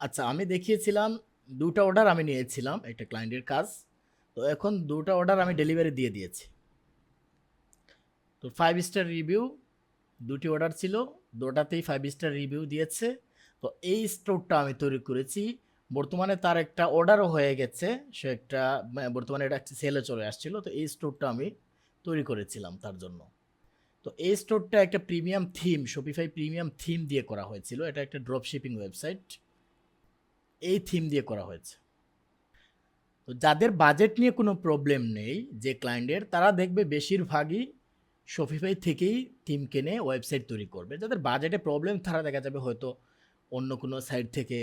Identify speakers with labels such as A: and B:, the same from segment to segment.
A: আচ্ছা, আমি দেখিয়েছিলাম ২ টা অর্ডার আমি নিয়েছিলাম একটা ক্লায়েন্টের কাজ। তো এখন ২ টা অর্ডার আমি ডেলিভারি দিয়ে দিয়েছি। তো 5 স্টার রিভিউ ২ টি অর্ডার ছিল, ২ টাতেই 5 স্টার রিভিউ দিয়েছে। তো এই স্টোরটা আমি তৈরি করেছি। বর্তমানে তার একটা অর্ডারও হয়ে গেছে। সে একটা বর্তমানে এটা একটা সেলে চলে আসছিল। তো এই স্টোরটা আমি তৈরি করেছিলাম তার জন্য। তো এই স্টোরটা একটা premium theme, Shopify premium theme দিয়ে করা হয়েছিল। এটা একটা ড্রপ শিপিং ওয়েবসাইট। এই থিম দিয়ে করা হয়েছে। তো যাদের বাজেট নিয়ে কোনো প্রবলেম নেই যে ক্লায়েন্টের, তারা দেখবে বেশিরভাগই শপিফাই থেকেই থিম কিনে ওয়েবসাইট তৈরি করবে। যাদের বাজেটে প্রবলেম তারা দেখা যাবে হয়তো অন্য কোনো সাইট থেকে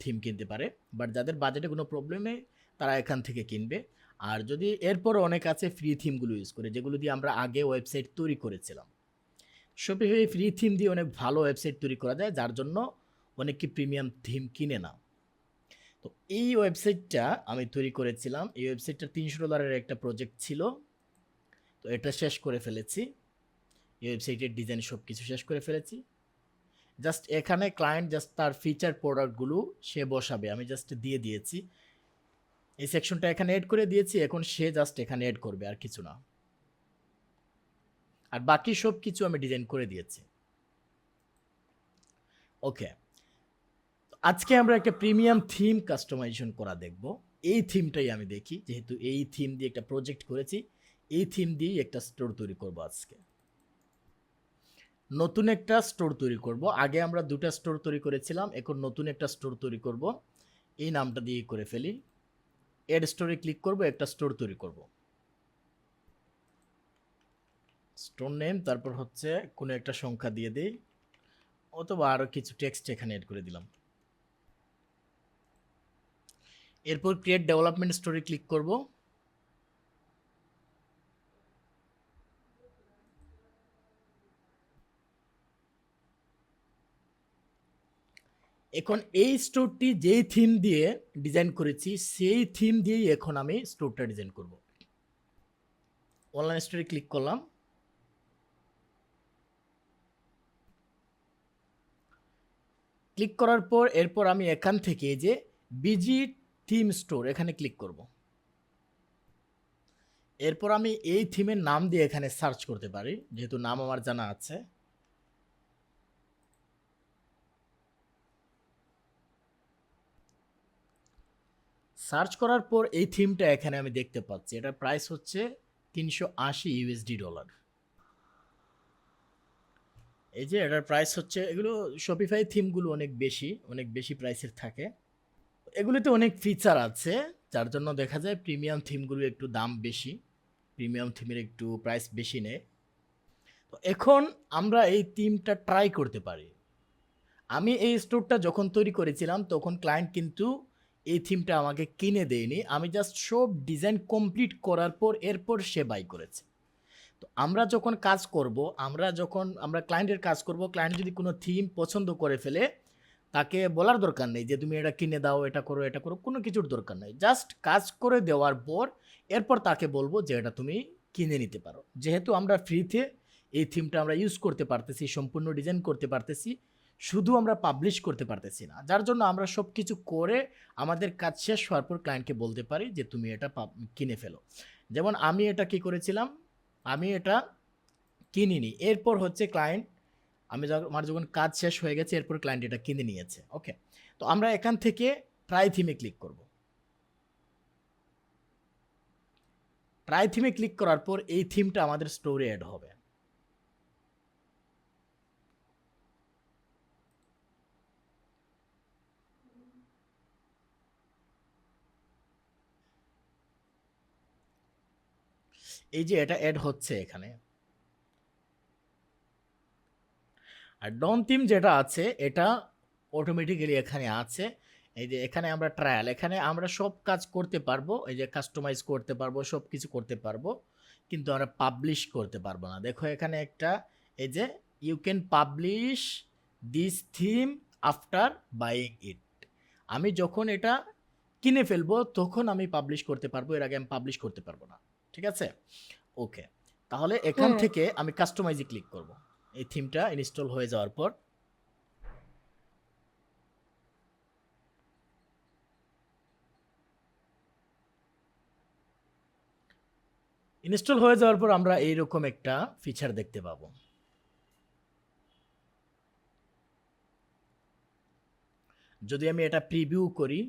A: থিম কিনতে পারে, বাট যাদের বাজেটে কোনো প্রবলেম নেই তারা এখান থেকে কিনবে। আর যদি এরপর অনেক আছে ফ্রি থিমগুলো ইউজ করে, যেগুলো দিয়ে আমরা আগে ওয়েবসাইট তৈরি করেছিলাম। শপিফাই ফ্রি থিম দিয়ে অনেক ভালো ওয়েবসাইট তৈরি করা যায়, যার জন্য অনেকে প্রিমিয়াম থিম কিনে না। তো এই ওয়েবসাইটটা আমি তৈরি করেছিলাম। এই ওয়েবসাইটটা $300 একটা প্রজেক্ট ছিল। তো এটা শেষ করে ফেলেছি। এই ওয়েবসাইটের ডিজাইন সব কিছু শেষ করে ফেলেছি। জাস্ট এখানে ক্লায়েন্ট জাস্ট তার ফিচার প্রোডাক্টগুলো সে বসাবে, আমি জাস্ট দিয়ে দিয়েছি। এই সেকশনটা এখানে এড করে দিয়েছি, এখন সে জাস্ট এখানে এড করবে, আর কিছু না। আর বাকি সব কিছু আমি ডিজাইন করে দিয়েছি। ওকে, আজকে আমরা একটা প্রিমিয়াম থিম কাস্টমাইজেশন করা দেখব। এই থিমটাই আমি দেখি, যেহেতু এই থিম দিয়ে একটা প্রজেক্ট করেছি, এই থিম দিয়েই একটা স্টোর তৈরি করব আজকে। নতুন একটা স্টোর তৈরি করব। আগে আমরা 2টা স্টোর তৈরি করেছিলাম, এখন নতুন একটা স্টোর তৈরি করব। এই নামটা দিয়ে করে ফেলি। এড স্টোরে ক্লিক করব, একটা স্টোর তৈরি করব। স্টোর নেম, তারপর হচ্ছে কোনো একটা সংখ্যা দিয়ে দিই, অথবা আরও কিছু টেক্সট এখানে এড করে দিলাম। এরপর ক্রিয়েট ডেভেলপমেন্ট স্টোরে ক্লিক করব। এখন এই স্টোরটি যেই থিম দিয়ে ডিজাইন করেছি সেই থিম দিয়েই এখন আমি স্টোরটা ডিজাইন করব। অনলাইন স্টোরে ক্লিক করলাম। ক্লিক করার পর এরপর আমি এখান থেকে যে বিজি থিম স্টোর এখানে ক্লিক করব। এরপর আমি এই থিমের নাম দিয়ে এখানে সার্চ করতে পারি, যেহেতু নাম আমার জানা আছে। সার্চ করার পর এই থিমটা এখানে আমি দেখতে পাচ্ছি, এটার প্রাইস হচ্ছে $380। এই যে এটার প্রাইস হচ্ছে, এগুলো শপিফাই থিমগুলো অনেক বেশি প্রাইসের থাকে। এগুলোতে অনেক ফিচার আছে, যার জন্য দেখা যায় প্রিমিয়াম থিমগুলো একটু দাম বেশি, প্রিমিয়াম থিমের একটু প্রাইস বেশি নেয়। তো এখন আমরা এই থিমটা ট্রাই করতে পারি। আমি এই স্টোরটা যখন তৈরি করেছিলাম তখন ক্লায়েন্ট কিন্তু এই থিমটা আমাকে কিনে দেয়নি, আমি জাস্ট সব ডিজাইন কমপ্লিট করার পর এরপর সে বাই করেছে। তো আমরা যখন কাজ করব, আমরা ক্লায়েন্টের কাজ করব, ক্লায়েন্ট যদি কোনো থিম পছন্দ করে ফেলে, তাকে বলার দরকার নেই যে তুমি এটা কিনে দাও, এটা করো এটা করো, কোনো কিছুর দরকার নেই। জাস্ট কাজ করে দেওয়ার পর এরপর তাকে বলবো যে এটা তুমি কিনে নিতে পারো। যেহেতু আমরা ফ্রিতে এই থিমটা আমরা ইউজ করতে পারতেছি, সম্পূর্ণ ডিজাইন করতে পারতেছি, শুধু আমরা পাবলিশ করতে পারতেছি না, যার জন্য আমরা সব কিছু করে আমাদের কাজ শেষ হওয়ার পর ক্লায়েন্টকে বলতে পারি যে তুমি এটা কিনে ফেলো। যেমন আমি এটা কি করেছিলাম, আমি এটা কিনিনি, এরপর হচ্ছে ক্লায়েন্ট, আমার যখন কাজ শেষ হয়ে গেছে এরপর ক্লায়েন্ট এটা কিনে নিয়েছে। ওকে, তো আমরা এখান থেকে ট্রাই থিমে ক্লিক করব। ট্রাই থিমে ক্লিক করার পর এই থিমটা আমাদের স্টোরে অ্যাড হবে। এই যে এটা অ্যাড হচ্ছে এখানে। আর ডন থিম যেটা আছে এটা অটোমেটিক্যালি এখানে আছে। এই যে এখানে আমরা ট্রায়াল, এখানে আমরা সব কাজ করতে পারবো, এই যে কাস্টমাইজ করতে পারবো, সব কিছু করতে পারবো, কিন্তু আমরা পাবলিশ করতে পারবো না। দেখো এখানে একটা, এই যে you can publish this theme after buying it. আমি যখন এটা কিনে ফেলবো তখন আমি পাবলিশ করতে পারবো, এর আগে আমি পাবলিশ করতে পারবো না। ঠিক আছে, ওকে। তাহলে এখান
B: হুম।
A: থেকে আমি কাস্টমাইজে ক্লিক করব। এই থিমটা ইনস্টল হয়ে যাওয়ার পর ইনস্টল হয়ে যাওয়ার পর আমরা এইরকম একটা ফিচার দেখতে পাবো। যদি আমি এটা প্রিভিউ করি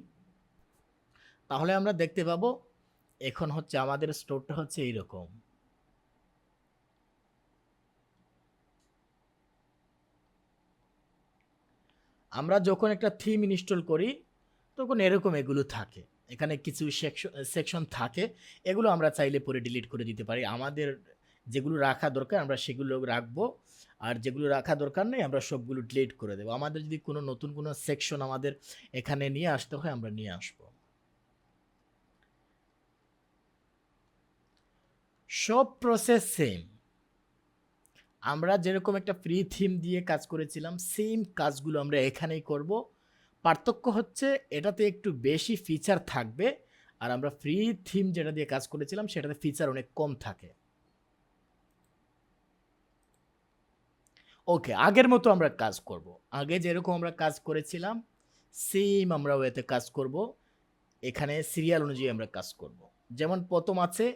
A: তাহলে আমরা দেখতে পাবো এখন হচ্ছে আমাদের স্টোরটা হচ্ছে এইরকম। আমরা যখন একটা থিম ইনস্টল করি তখন এরকম এগুলো থাকে, এখানে কিছু সেকশন থাকে, এগুলো আমরা চাইলে পরে ডিলিট করে দিতে পারি। আমাদের যেগুলো রাখা দরকার আমরা সেগুলো রাখবো, আর যেগুলো রাখা দরকার নেই আমরা সবগুলো ডিলিট করে দেবো। আমাদের যদি কোনো নতুন কোনো সেকশন আমাদের এখানে নিয়ে আসতে হয় আমরা নিয়ে আসবো। সব প্রসেস সেম, আমরা যেরকম একটা ফ্রি থিম দিয়ে কাজ করেছিলাম সেম কাজগুলো আমরা এখানেই করব। পার্থক্য হচ্ছে এটাতে একটু বেশি ফিচার থাকবে, আর আমরা ফ্রি থিম যেটা দিয়ে কাজ করেছিলাম সেটাতে ফিচার অনেক কম থাকে। ওকে, আগের মতো আমরা কাজ করব, আগে যেরকম আমরা কাজ করেছিলাম সেম আমরা ওয়েতে কাজ করব। এখানে সিরিয়াল অনুযায়ী আমরা কাজ করব। যেমন প্রথম আছে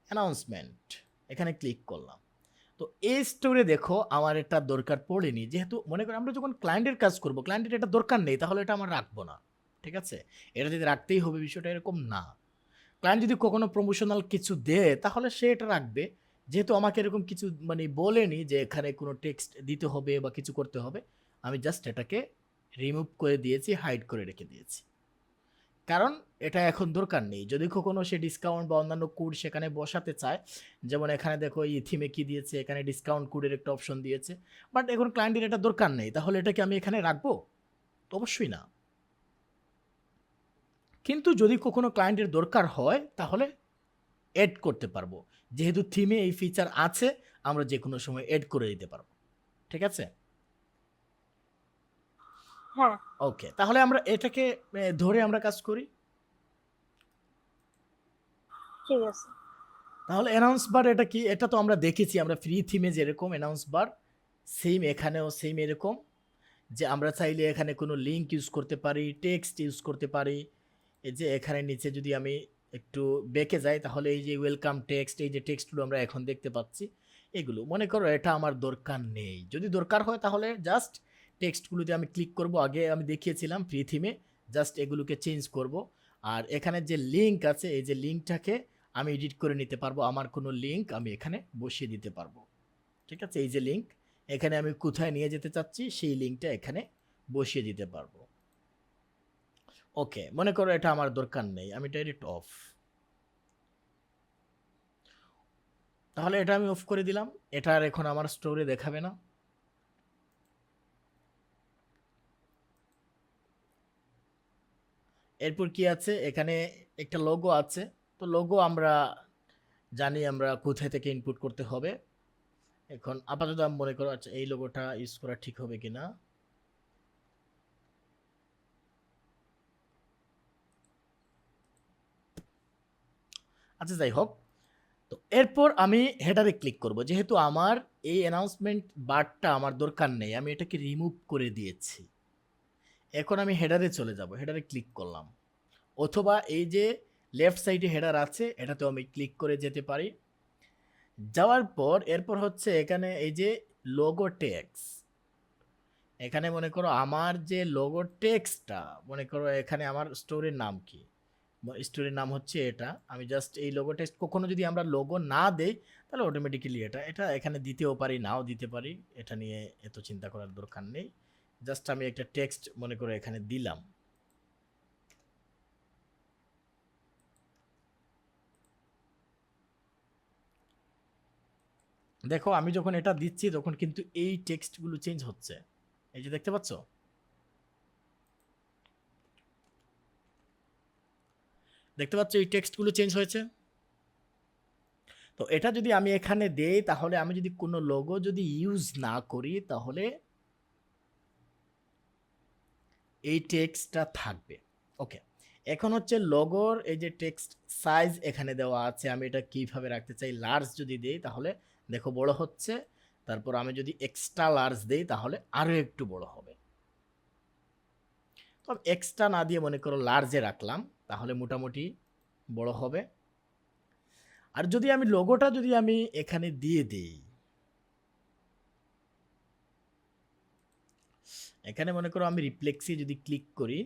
A: অ্যানাউন্সমেন্ট, এখানে ক্লিক করলাম। তো এই স্টোরে দেখো আমার এটা দরকার পড়েনি, যেহেতু মনে করি আমরা যখন ক্লায়েন্টের কাজ করব ক্লায়েন্টের এটা দরকার নেই, তাহলে এটা আমার রাখবো না। ঠিক আছে, এটা যদি রাখতেই হবে বিষয়টা এরকম না। ক্লায়েন্ট যদি কখনো প্রমোশনাল কিছু দেয় তাহলে সে এটা রাখবে, যেহেতু আমাকে এরকম কিছু মানে বলেনি যে এখানে কোনো টেক্সট দিতে হবে বা কিছু করতে হবে, আমি জাস্ট এটাকে রিমুভ করে দিয়েছি, হাইড করে রেখে দিয়েছি, কারণ এটা এখন দরকার নেই। যদি কখনো সে ডিসকাউন্ট বা অন্যান্য কোড সেখানে বসাতে চায়, যেমন এখানে দেখো এই থিমে কি দিয়েছে, এখানে ডিসকাউন্ট কোডের একটা অপশন দিয়েছে, বাট এখন ক্লায়েন্টের এটা দরকার নেই, তাহলে এটাকে আমি এখানে রাখবো? তো অবশ্যই না। কিন্তু যদি কখনো ক্লায়েন্টের দরকার হয় তাহলে এড করতে পারবো, যেহেতু থিমে এই ফিচার আছে আমরা যে কোনো সময় এড করে দিতে পারবো। ঠিক আছে,
B: হ্যাঁ
A: ওকে, তাহলে আমরা এটাকে ধরে আমরা কাজ করি।
B: ঠিক আছে।
A: তাহলে অ্যানাউন্স বার এটা কি, এটা তো আমরা দেখেছি আমরা ফ্রি থিমে যেরকম অ্যানাউন্স বার সেম এখানেও সেম এরকম, যে আমরা চাইলে এখানে কোনো লিঙ্ক ইউজ করতে পারি, টেক্সট ইউজ করতে পারি। এই যে এখানে নিচে যদি আমি একটু বেঁকে যাই তাহলে এই যে ওয়েলকাম টেক্সট, এই যে টেক্সটগুলো আমরা এখন দেখতে পাচ্ছি, এগুলো মনে করো এটা আমার দরকার নেই। যদি দরকার হয় তাহলে জাস্ট টেক্সটগুলোতে আমি ক্লিক করব, আগে আমি দেখিয়েছিলাম ফ্রি থিমে, জাস্ট এগুলোকে চেঞ্জ করব। আর এখানে যে লিঙ্ক আছে এই যে লিঙ্কটাকে আমি এডিট করে নিতে পারবো, আমার কোনো লিঙ্ক আমি এখানে বসিয়ে দিতে পারবো। ঠিক আছে, এই যে লিঙ্ক এখানে আমি কোথায় নিয়ে যেতে চাচ্ছি সেই লিঙ্কটা এখানে বসিয়ে দিতে পারবো। ওকে, মনে করো এটা আমার দরকার নেই, আমি ডাইরেক্ট অফ, তাহলে এটা আমি অফ করে দিলাম, এটা আর এখন আমার স্টোরে দেখাবে না। এরপর কি আছে, এখানে একটা লোগো আছে, তো লোগো আমরা জানি আমরা কোথায় থেকে ইনপুট করতে হবে। এখন আপাতত আমি মনে করো আচ্ছা এই লোগোটা ইউজ করা ঠিক হবে কিনা। আচ্ছা যাই হোক, তো এরপর আমি হেডারে ক্লিক করব, যেহেতু আমার এই অ্যানাউন্সমেন্ট বারটা আমার দরকার নেই, আমি এটাকে রিমুভ করে দিয়েছি। এখন আমি হেডারে চলে যাব, হেডারে ক্লিক করলাম, অথবা এই যে লেফট সাইডে হেডার আছে এটাতেও আমি ক্লিক করে যেতে পারি। যাওয়ার পর এরপর হচ্ছে এখানে এই যে লোগো টেক্স, এখানে মনে করো আমার যে লোগো টেক্সটটা, মনে করো এখানে আমার স্টোরের নাম কি, স্টোরের নাম হচ্ছে এটা, আমি জাস্ট এই লোগো টেক্সট কখনো যদি আমরা লোগো না দেই তাহলে অটোমেটিক্যালি এটা এটা এখানে দিতেও পারি নাও দিতে পারি, এটা নিয়ে এত চিন্তা করার দরকার নেই। জাস্ট আমি একটা টেক্সট মনে করো এখানে দিলাম। দেখো আমি যখন এটা দিচ্ছি তখন কিন্তু এই টেক্সটগুলো চেঞ্জ হচ্ছে, এই যে দেখতে পাচ্ছ, দেখতে পাচ্ছ এই টেক্সটগুলো চেঞ্জ হয়েছে। তো এটা যদি আমি এখানে দেই তাহলে আমি যদি কোনো লোগো যদি ইউজ না করি তাহলে এই টেক্সটটা থাকবে। ওকে, এখন হচ্ছে লোগোর এই যে টেক্সট সাইজ এখানে দেওয়া আছে, আমি এটা কিভাবে রাখতে চাই, লার্জ যদি দেই তাহলে দেখো বড় হচ্ছে, তারপর আমি যদি এক্সট্রা লার্জ দেই তাহলে আরও একটু বড় হবে। তো এক্সট্রা না দিয়ে মনে করো লার্জে রাখলাম, তাহলে মোটামুটি বড় হবে। আর যদি আমি লোগোটা যদি আমি এখানে দিয়ে দিই, এখানে মনে করো আমি রিফ্লেক্সে যদি ক্লিক করি,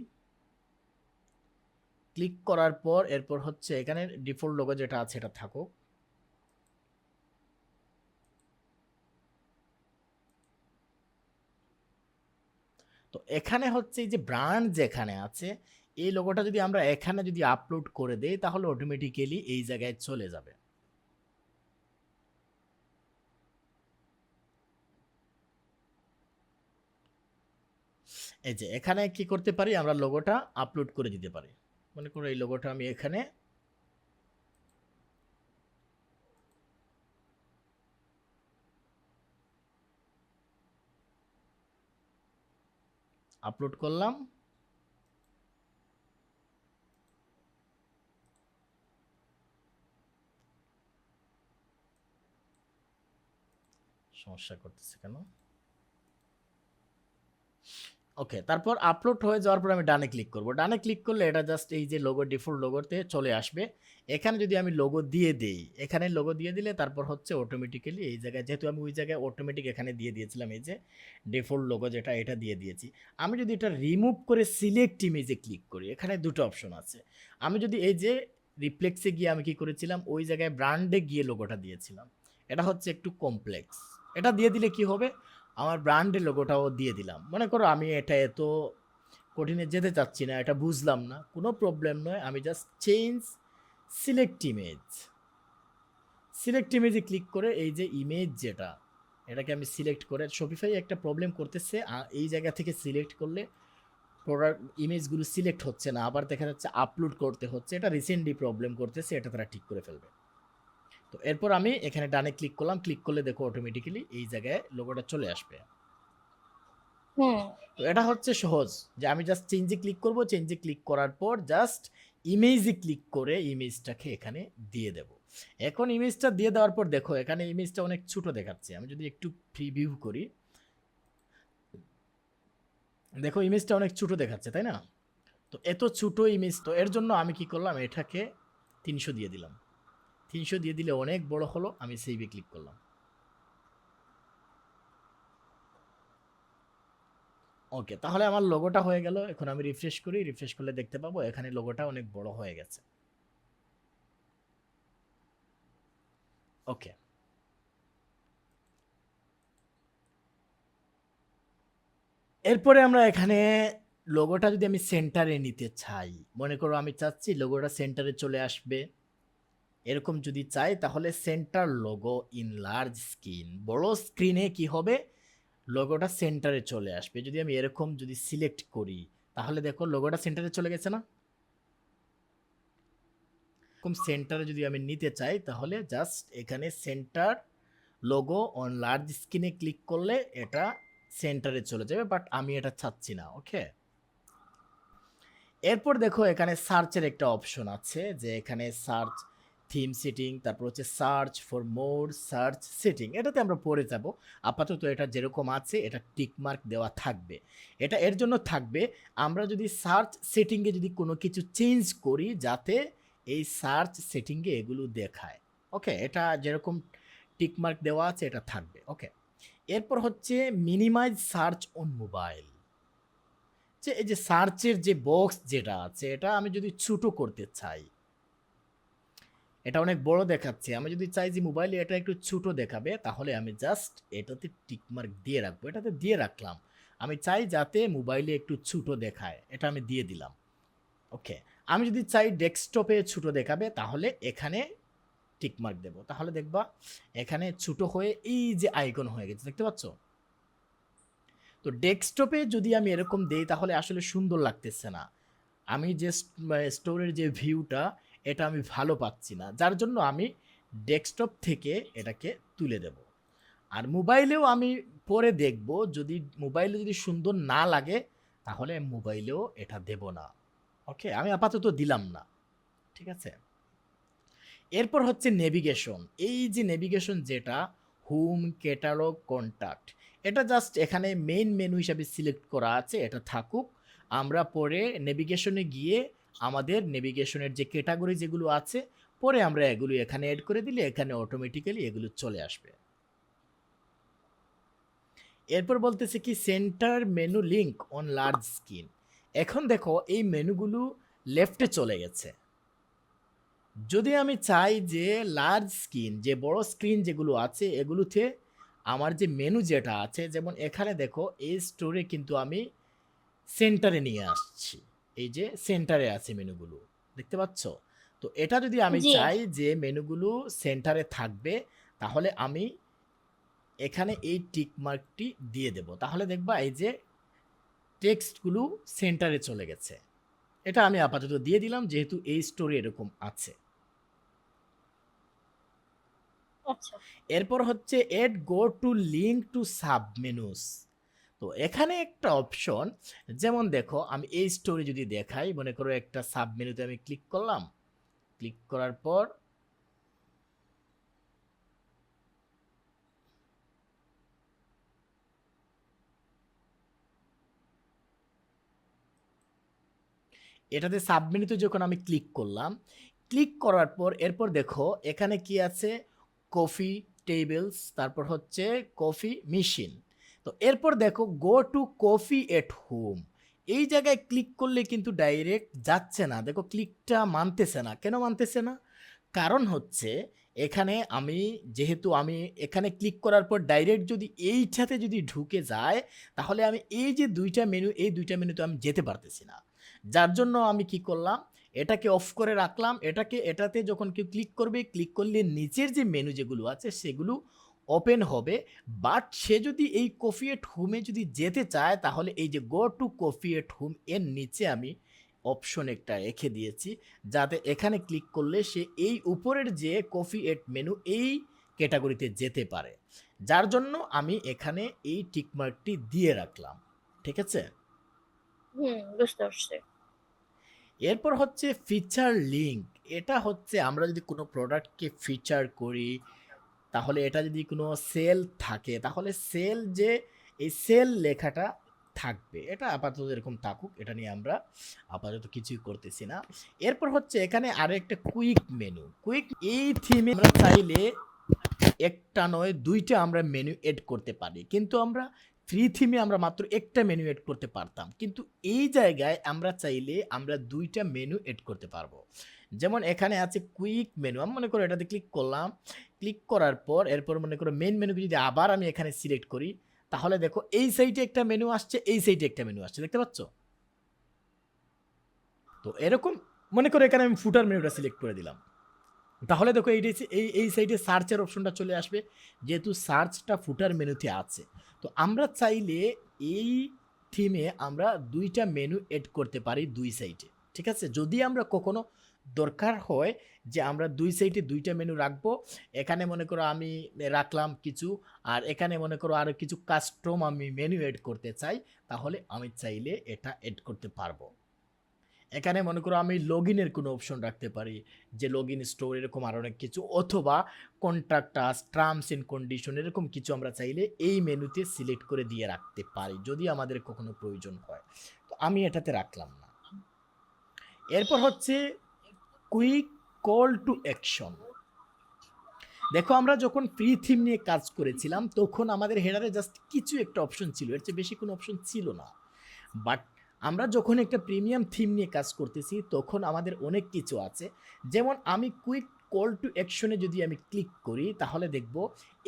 A: ক্লিক করার পর এরপর হচ্ছে এখানে ডিফল্ট লোগো যেটা আছে এটা থাকুক। তো এখানে হচ্ছে এই যে ব্র্যান্ড যেখানে আছে এই লোগোটা যদি আমরা এখানে যদি আপলোড করে দেই তাহলে অটোমেটিক্যালি এই জায়গায় চলে যাবে। এই যে এখানে কি করতে পারি, আমরা লোগোটা আপলোড করে দিতে পারি। মনে করো এই লোগোটা আমি এখানে আপলোড করলাম। সমস্যা করতেছে কেন? ওকে, তারপর আপলোড হয়ে যাওয়ার পর আমি ডানে ক্লিক করব। ডানে ক্লিক করলে এটা জাস্ট এই যে লোগো ডিফল্ট লোগোতে চলে আসবে। এখানে যদি আমি লোগো দিয়ে দেই, এখানে লোগো দিয়ে দিলে তারপর হচ্ছে অটোমেটিক্যালি এই জায়গায়, যেহেতু আমি ওই জায়গায় অটোমেটিক এখানে দিয়ে দিয়েছিলাম এই যে ডিফল্ট লোগো যেটা এটা দিয়ে দিয়েছি। আমি যদি এটা রিমুভ করে সিলেক্ট ইমেজে ক্লিক করি, এখানে দুটো অপশন আছে। আমি যদি এই যে রিফ্লেক্সে গিয়ে আমি কি করেছিলাম, ওই জায়গায় ব্র্যান্ডে গিয়ে লোগোটা দিয়েছিলাম, এটা হচ্ছে একটু কমপ্লেক্স। এটা দিয়ে দিলে কি হবে, আমার ব্র্যান্ডের লোগোটাও দিয়ে দিলাম। মনে করো আমি এটা এত কঠিনে যেতে চাচ্ছি না, এটা বুঝলাম না, কোনো প্রবলেম নয়। আমি just change select image, select ইমেজে ক্লিক করে এই যে ইমেজ যেটা এটাকে আমি সিলেক্ট করে, শপিফাই একটা প্রবলেম করতেছে এই জায়গা থেকে সিলেক্ট করলে প্রোডাক্ট ইমেজগুলো সিলেক্ট হচ্ছে না, আবার দেখা যাচ্ছে আপলোড করতে হচ্ছে। এটা রিসেন্টলি প্রবলেম করতেছে, এটা তারা ঠিক করে ফেলবে। তো এরপর আমি এখানে ডানে ক্লিক করলাম, ক্লিক করলে দেখো অটোমেটিক্যালি এই জায়গায় লোগোটা চলে আসবে। তো এটা হচ্ছে সহজ, যে আমি জাস্ট চেঞ্জে ক্লিক করব, চেঞ্জে ক্লিক করার পর জাস্ট ইমেজে ক্লিক করে ইমেজটাকে এখানে দিয়ে দেব। এখন ইমেজটা দিয়ে দেওয়ার পর দেখো এখানে ইমেজটা অনেক ছোট দেখাচ্ছে। আমি যদি একটু প্রিভিউ করি, দেখো ইমেজটা অনেক ছোট দেখাচ্ছে, তাই না? তো এত ছোট ইমেজ, তো এর জন্য আমি কি করলাম, এটাকে 300 দিয়ে দিলাম। 300 দিয়ে দিলে অনেক বড় হলো। আমি সেভে ক্লিক করলাম। ওকে, তাহলে আমার লোগোটা হয়ে গেল। এখন আমি রিফ্রেশ করি, রিফ্রেশ করলে দেখতে পাবো এখানে লোগোটা অনেক বড় হয়ে গেছে। ওকে, এরপরে আমরা এখানে লোগোটা যদি আমি সেন্টারে নিতে চাই, মনে করো আমি চাচ্ছি লোগোটা সেন্টারে চলে আসবে, এরকম যদি চাই তাহলে centre logo in large screen, বড় স্ক্রিনে কি হবে, লোগোটা সেন্টারে চলে আসবে। যদি আমি এরকম যদি সিলেক্ট করি তাহলে দেখো লোগোটা সেন্টারে চলে গেছে না? এরকম সেন্টারে যদি আমি নিতে চাই তাহলে জাস্ট এখানে সেন্টার লোগো অন লার্জ স্ক্রিনে ক্লিক করলে এটা সেন্টারে চলে যাবে, বাট আমি এটা চাচ্ছি না। ওকে, এরপর দেখো এখানে সার্চের একটা অপশন আছে, যে এখানে সার্চ থিম সেটিং, তারপর হচ্ছে search for more search setting, এটাতে আমরা পড়ে যাব। আপাতত এটা যেরকম আছে এটা টিকমার্ক দেওয়া থাকবে। এটা এর জন্য থাকবে, আমরা যদি সার্চ সেটিংয়ে যদি কোনো কিছু চেঞ্জ করি যাতে এই সার্চ সেটিংয়ে এগুলো দেখায়। ওকে, এটা যেরকম টিকমার্ক দেওয়া আছে এটা থাকবে। ওকে, এরপর হচ্ছে মিনিমাইজ সার্চ অন মোবাইল, যে এই যে সার্চের যে বক্স যেটা আছে এটা আমি যদি ছোট করতে চাই, এটা অনেক বড় দেখাচ্ছে, আমি যদি চাই যে মোবাইলে এটা একটু ছোট দেখাবে তাহলে আমি জাস্ট এটাতে টিকমার্ক দিয়ে রাখবো, এটাতে দিয়ে রাখলাম। আমি চাই যাতে মোবাইলে একটু ছোট দেখায়, এটা আমি দিয়ে দিলাম। ওকে, আমি যদি চাই ডেস্কটপে ছোট দেখাবে তাহলে এখানে টিকমার্ক দেবো, তাহলে দেখবা এখানে ছোট হয়ে এই যে আইকন হয়ে গেছে, দেখতে পাচ্ছ? তো ডেস্কটপে যদি আমি এরকম দেই তাহলে আসলে সুন্দর লাগতেছে না, আমি যে স্টোরের যে ভিউটা এটা আমি ভালো পাচ্ছি না, যার জন্য আমি ডেস্কটপ থেকে এটাকে তুলে দেব। আর মোবাইলেও আমি পরে দেখব, যদি মোবাইলে যদি সুন্দর না লাগে তাহলে মোবাইলেও এটা দেব না। ওকে, আমি আপাতত দিলাম না, ঠিক আছে। এরপর হচ্ছে নেভিগেশন, এই যে নেভিগেশন যেটা হোম, ক্যাটালগ, কন্ট্যাক্ট, এটা জাস্ট এখানে মেইন মেনু হিসাবে সিলেক্ট করা আছে, এটা থাকুক। আমরা পরে নেভিগেশনে গিয়ে আমাদের নেভিগেশনের যে ক্যাটাগরি যেগুলো আছে পরে আমরা এগুলো এখানে অ্যাড করে দিলে এখানে অটোমেটিক্যালি এগুলো চলে আসবে। এরপর বলতেছে কি centre menu link on large screen. এখন দেখো এই মেনুগুলো লেফটে চলে গেছে। যদি আমি চাই যে লার্জ স্ক্রিন, যে বড় স্ক্রিন যেগুলো আছে এগুলোতে আমার যে মেনু যেটা আছে, যেমন এখানে দেখো এই স্টোরে কিন্তু আমি সেন্টারে নিয়ে আসছি, এই যে সেন্টারে আছে মেনুগুলো, দেখতে পাচ্ছ? তো এটা যদি আমি
B: জি
A: চাই যে মেনুগুলো সেন্টারে থাকবে, তাহলে আমি এখানে এই টিক মার্কটি দিয়ে দেব, তাহলে দেখবা এই যে টেক্সটগুলো সেন্টারে চলে গেছে। এটা আমি আপাতত দিয়ে দিলাম যেহেতু এই স্টোরি এরকম আছে।
B: আচ্ছা
A: এরপর হচ্ছে add go to link to sub menus. তো এখানে একটা অপশন, যেমন দেখো আমি এই স্টোরি যদি দেখাই, মনে করো একটা সাব মেনুতে আমি ক্লিক করলাম, ক্লিক করার পর এটাতে সাব মেনুতে যখন আমি ক্লিক করলাম, ক্লিক করার পর এরপর দেখো এখানে কি আছে, কফি টেবিলস, তারপর হচ্ছে কফি মেশিন। তো এরপর দেখো go to coffee at home, এই জায়গায় ক্লিক করলে কিন্তু ডাইরেক্ট যাচ্ছে না, দেখো ক্লিকটা মানতেছে না। কেন মানতেছে না? কারণ হচ্ছে এখানে আমি, যেহেতু আমি এখানে ক্লিক করার পর ডাইরেক্ট যদি এইটাতে যদি ঢুকে যায়, তাহলে আমি এই যে দুইটা মেনু, এই দুইটা মেনুতে আমি যেতে পারতেছি না। যার জন্য আমি কি করলাম, এটাকে অফ করে রাখলাম। এটাতে যখন কেউ ক্লিক করবে, ক্লিক করলে নিচের যে মেনু যেগুলো আছে সেগুলো ওপেন হবে। বাট সে যদি এই কফি এট হোমে যদি যেতে চায়, তাহলে এই যে go to coffee at home এর নিচে আমি অপশন একটা রেখে দিয়েছি, যাতে এখানে ক্লিক করলে সে এই উপরের যে কফি এট মেনু এই ক্যাটাগরিতে যেতে পারে। যার জন্য আমি এখানে এই টিকমার্কটি দিয়ে রাখলাম। ঠিক আছে?
B: বুঝতে পারছি।
A: এরপর হচ্ছে ফিচার লিঙ্ক। এটা হচ্ছে আমরা যদি কোনো প্রোডাক্টকে ফিচার করি, তাহলে এটা যদি কোনো সেল থাকে, তাহলে সেল, যে এই সেল লেখাটা থাকবে, এটা আপাতত এরকম থাকুক, এটা নিয়ে আমরা আপাতত কিছুই করতেছি না। এরপর হচ্ছে এখানে আরো একটা কুইক মেনু। কুইক, এই থিমে আমরা চাইলে একটা নয় দুইটা আমরা মেনু এড করতে পারি, কিন্তু আমরা ফ্রি থিমে আমরা মাত্র একটা মেনু এড করতে পারতাম, কিন্তু এই জায়গায় আমরা চাইলে আমরা দুইটা মেনু এড করতে পারবো। যেমন এখানে আছে কুইক মেনু, আমি মনে করো এটাতে ক্লিক করলাম, ক্লিক করার পর এরপর মনে করো মেন মেনুকে যদি আবার আমি এখানে সিলেক্ট করি, তাহলে দেখো এই সাইডে একটা মেনু আসছে, এই সাইডে একটা মেনু আসছে, দেখতে পাচ্ছ? তো এরকম মনে করো এখানে আমি ফুটার মেনুটা সিলেক্ট করে দিলাম, তাহলে দেখো এই সাইডে সার্চের অপশনটা চলে আসবে, যেহেতু সার্চটা ফুটার মেনুতে আছে। তো আমরা চাইলে এই থিমে আমরা দুইটা মেনু এড করতে পারি দুই সাইডে। ঠিক আছে? যদি আমরা কখনো দরকার হয় যে আমরা দুই সাইডে দুইটা মেনু রাখবো, এখানে মনে করো আমি রাখলাম কিছু, আর এখানে মনে করো আরও কিছু কাস্টম আমি মেনু এড করতে চাই, তাহলে আমি চাইলে এটা এড করতে পারবো। এখানে মনে করো আমি লগ ইনের কোনো অপশন রাখতে পারি, যে লগ ইন স্টোর, এরকম আরও অনেক কিছু, অথবা contact us, terms and condition, এরকম কিছু আমরা চাইলে এই মেনুতে সিলেক্ট করে দিয়ে রাখতে পারি যদি আমাদের কখনো প্রয়োজন হয়। তো আমি এটাতে রাখলাম না। এরপর হচ্ছে কুইক কল টু অ্যাকশন। দেখো আমরা যখন ফ্রি থিম নিয়ে কাজ করেছিলাম তখন আমাদের হেডারে জাস্ট কিছু একটা অপশন ছিল, এর চেয়ে বেশি কোনো অপশন ছিল না। বাট আমরা যখন একটা প্রিমিয়াম থিম নিয়ে কাজ করতেছি তখন আমাদের অনেক কিছু আছে। যেমন আমি কুইক কল টু অ্যাকশনে যদি আমি ক্লিক করি, তাহলে দেখব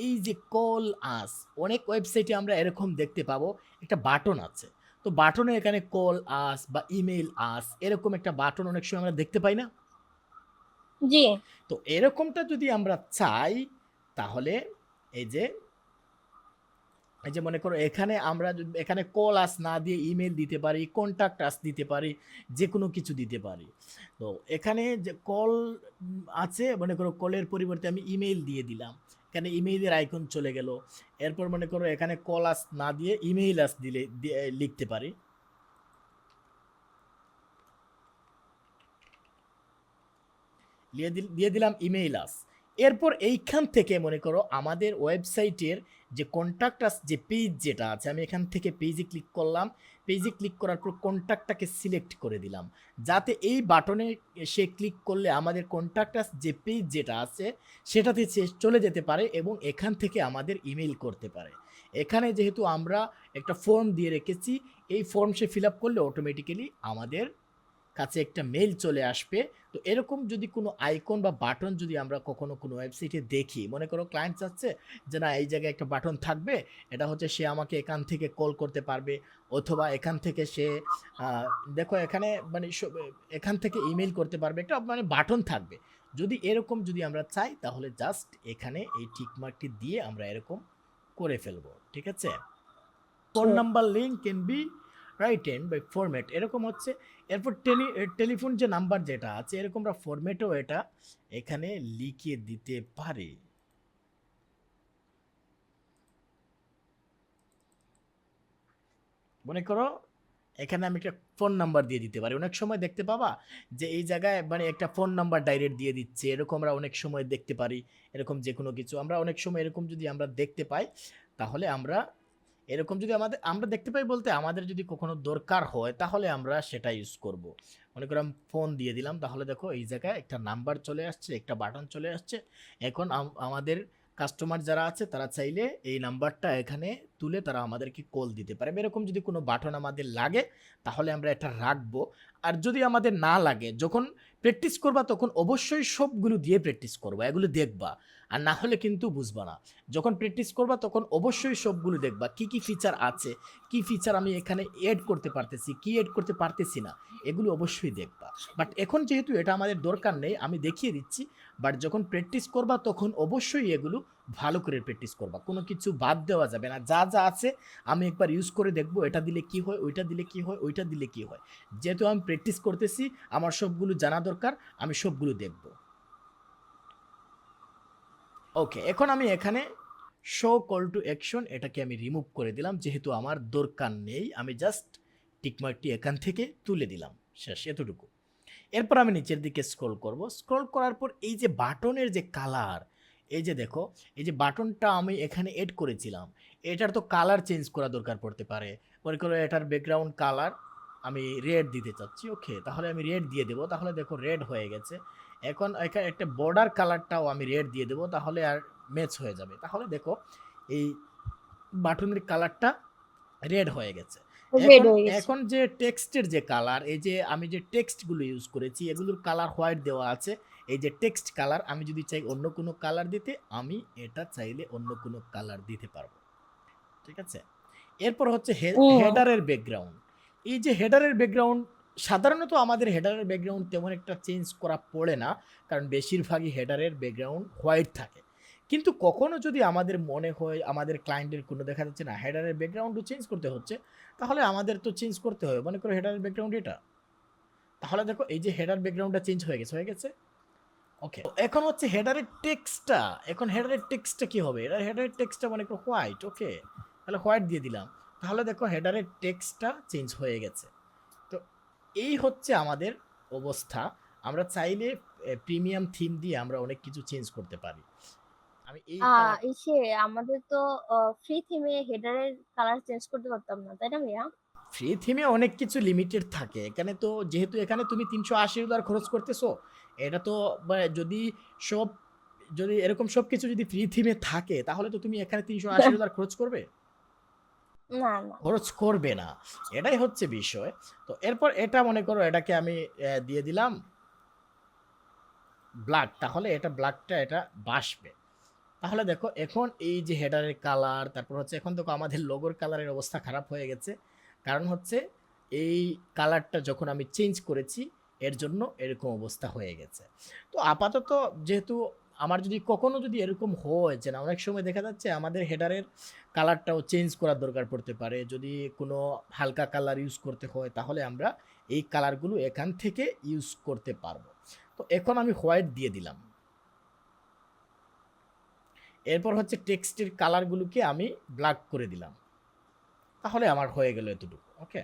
A: এই যে কল আস, অনেক ওয়েবসাইটে আমরা এরকম দেখতে পাবো একটা বাটন আছে। তো বাটনে এখানে কল আস বা ইমেইল আস, এরকম একটা বাটন অনেক সময় আমরা দেখতে পাই না?
B: জি
A: তো এরকমটা যদি আমরা চাই, তাহলে এই যে মনে করো এখানে আমরা এখানে কল আস না দিয়ে ইমেল দিতে পারি, কন্ট্যাক্ট আস দিতে পারি, যে কোনো কিছু দিতে পারি। তো এখানে যে কল আছে, মনে করো কলের পরিবর্তে আমি ইমেল দিয়ে দিলাম, এখানে ইমেইলের আইকন চলে গেল। এরপর মনে করো এখানে কল আস না দিয়ে ইমেইল আস দিলে লিখতে পারি, দিয়ে দিলাম ইমেইল আস। এরপর এইখান থেকে মনে করো আমাদের ওয়েবসাইটের যে কন্ট্যাক্ট আস যে পেজ যেটা আছে, আমি এখান থেকে পেজে ক্লিক করলাম। পেজে ক্লিক করার পর কন্ট্যাক্টটাকে সিলেক্ট করে দিলাম, যাতে এই বাটনে সে ক্লিক করলে আমাদের কন্ট্যাক্ট আস যে পেজ যেটা আছে সেটাতে সে চলে যেতে পারে এবং এখান থেকে আমাদের ইমেল করতে পারে। এখানে যেহেতু আমরা একটা ফর্ম দিয়ে রেখেছি, এই ফর্ম সে ফিল আপ করলে অটোমেটিক্যালি আমাদের কাছে একটা মেইল চলে আসবে। তো এরকম যদি কোনো আইকন বা বাটন যদি আমরা কখনো কোনো ওয়েবসাইটে দেখি, মনে করো ক্লায়েন্ট চাচ্ছে যে না এই জায়গায় একটা বাটন থাকবে, এটা হচ্ছে সে আমাকে এখান থেকে কল করতে পারবে, অথবা এখান থেকে সে দেখো এখানে মানে এখান থেকে ইমেল করতে পারবে, একটা মানে বাটন থাকবে। যদি এরকম যদি আমরা চাই তাহলে জাস্ট এখানে এই টিকমার্কটি দিয়ে আমরা এরকম করে ফেলবো, ঠিক আছে। Phone number link can be written by format, এরকম হচ্ছে। এরপর টেলিফোন যে নাম্বার যেটা আছে এরকম আমরা ফরম্যাটেও এটা এখানে লিখে দিতে পারি। মনে করো এখানে আমি একটা ফোন নাম্বার দিয়ে দিতে পারি। অনেক সময় দেখতে পাবা যে এই জায়গায় মানে একটা ফোন নাম্বার ডাইরেক্ট দিয়ে দিচ্ছে, এরকম আমরা অনেক সময় দেখতে পারি। এরকম যে কোনো কিছু আমরা অনেক সময় এরকম যদি আমরা দেখতে পাই, তাহলে আমরা এরকম যদি আমরা দেখতে পাই বলতে আমাদের যদি কখনো দরকার হয় তাহলে আমরা সেটা ইউজ করব। মনে করি আমি ফোন দিয়ে দিলাম, তাহলে দেখো এই জায়গায় একটা নাম্বার চলে আসছে, একটা বাটন চলে আসছে। এখন আমাদের কাস্টমার যারা আছে তারা চাইলে এই নাম্বারটা এখানে তুলে তারা আমাদেরকে কল দিতে পারে। এরকম যদি কোনো বাটন আমাদের লাগে তাহলে আমরা এটা রাখবো। আর যদি আমাদের না লাগে, যখন প্র্যাকটিস করবা তখন অবশ্যই সবগুলো দিয়ে প্র্যাকটিস করবা, এগুলো দেখবা। আর না হলে কিন্তু বুঝবা না। যখন প্র্যাকটিস করবা তখন অবশ্যই সবগুলো দেখবা, কি কি ফিচার আছে, কি ফিচার আমি এখানে এড করতে পারতেছি, কি এড করতে পারতেছি না, এগুলো অবশ্যই দেখবা। বাট এখন যেহেতু এটা আমাদের দরকার নেই, আমি দেখিয়ে দিচ্ছি। বাট যখন প্র্যাকটিস করবা তখন অবশ্যই এগুলো ভালো করে প্র্যাকটিস করবা, কোনো কিছু বাদ দেওয়া যাবে না। যা যা আছে আমি একবার ইউজ করে দেখবো, এটা দিলে কি হয়, ওইটা দিলে কি হয়, ওইটা দিলে কি হয়। যেহেতু আমি প্র্যাকটিস করতেছি, আমার সবগুলো জানা দরকার, আমি সবগুলো দেখবো। ওকে, এখন আমি এখানে শো কল টু অ্যাকশন এটাকে আমি রিমুভ করে দিলাম, যেহেতু আমার দরকার নেই। আমি জাস্ট টিকমার্কটি এখান থেকে তুলে দিলাম, শেষ, এতটুকু। এরপর আমি নিচের দিকে স্ক্রল করব। স্ক্রল করার পর এই যে বাটনের যে কালার, এই যে দেখো এই যে বাটনটা আমি এখানে এড করেছিলাম, এটার তো কালার চেঞ্জ করা দরকার পড়তে পারে। মনে করো এটার ব্যাকগ্রাউন্ড কালার আমি রেড দিতে চাচ্ছি, ওকে, তাহলে আমি রেড দিয়ে দেবো। তাহলে দেখো রেড হয়ে গেছে। এখন এখানে একটা বর্ডার কালারটাও আমি রেড দিয়ে দেবো, তাহলে আর ম্যাচ হয়ে যাবে। তাহলে দেখো এই বাটনের কালারটা রেড হয়ে গেছে।
B: রেড
A: এখন
B: হয়ে গেছে।
A: এখন যে টেক্সটের যে কালার, এই যে আমি যে টেক্সটগুলো ইউজ করেছি এগুলোর কালার হোয়াইট দেওয়া আছে। এই যে টেক্সট কালার, আমি যদি চাই অন্য কোনো কালার দিতে, আমি এটা চাইলে অন্য কোনো কালার দিতে পারবো, ঠিক আছে। এরপর হচ্ছে হেডারের ব্যাকগ্রাউন্ড। এই যে হেডারের ব্যাকগ্রাউন্ড, সাধারণত আমাদের হেডারের ব্যাকগ্রাউন্ড তেমন একটা চেঞ্জ করা পড়ে না, কারণ বেশিরভাগই হেডারের ব্যাকগ্রাউন্ড হোয়াইট থাকে। কিন্তু কখনো যদি আমাদের মনে হয় আমাদের ক্লায়েন্টের কোনো দেখা যাচ্ছে না হেডারের ব্যাকগ্রাউন্ডও চেঞ্জ করতে হচ্ছে, তাহলে আমাদের তো চেঞ্জ করতে হবে। মনে করো হেডারের ব্যাকগ্রাউন্ড এটা, তাহলে দেখো এই যে হেডার ব্যাকগ্রাউন্ডটা চেঞ্জ হয়ে গেছে। ওকে, এখন হচ্ছে হেডারের টেক্সটটা। এখন হেডারের টেক্সটটা কি হবে? হেডারের টেক্সটটা মনে করো হোয়াইট, ওকে, তাহলে হোয়াইট দিয়ে দিলাম। তাহলে দেখো হেডারের টেক্সটটা চেঞ্জ হয়ে গেছে। তো এই হচ্ছে আমাদের অবস্থা। আমরা চাইলে প্রিমিয়াম থিম দিয়ে আমরা অনেক কিছু চেঞ্জ করতে পারি। আমি এই কালার
B: ইসে আমাদের তো ফ্রি থিমে হেডারের কালার চেঞ্জ করতে পারতাম না, তাই না ভাইয়া?
A: ফ্রি থিমে অনেক কিছু লিমিটেড থাকে। এখানে তো যেহেতু এখানে তুমি $380 খরচ করতেছো, এটা তো মানে সব যদি এরকম সব কিছু যদি ফ্রি থিমে থাকে তাহলে তো তুমি এখানে $380 খরচ করবে?
B: না না।
A: খরচ করবে না, এটাই হচ্ছে বিষয়। তো এরপর এটা মনে করো এটাকে আমি দিয়ে দিলাম ব্ল্যাক, তাহলে এটা ব্ল্যাকটা এটা বাসবে। তাহলে দেখো এখন এই যে হেডারের কালার, তারপর হচ্ছে এখন দেখো আমাদের লোগোর কালারের অবস্থা খারাপ হয়ে গেছে। কারণ হচ্ছে এই কালারটা যখন আমি চেঞ্জ করেছি এর জন্য এরকম অবস্থা হয়ে গেছে। তো আপাতত যেহেতু আমার যদি কখনো যদি এরকম হয় যে না, অনেক সময় দেখা যাচ্ছে আমাদের হেডারের কালারটাও চেঞ্জ করার দরকার পড়তে পারে, যদি কোনো হালকা কালার ইউজ করতে হয় তাহলে আমরা এই কালারগুলো এখান থেকে ইউজ করতে পারবো। তো এখন আমি হোয়াইট দিয়ে দিলাম। এরপর হচ্ছে টেক্সটের কালারগুলোকে আমি ব্ল্যাক করে দিলাম, তাহলে আমার হয়ে গেল এতটুকু, ওকে।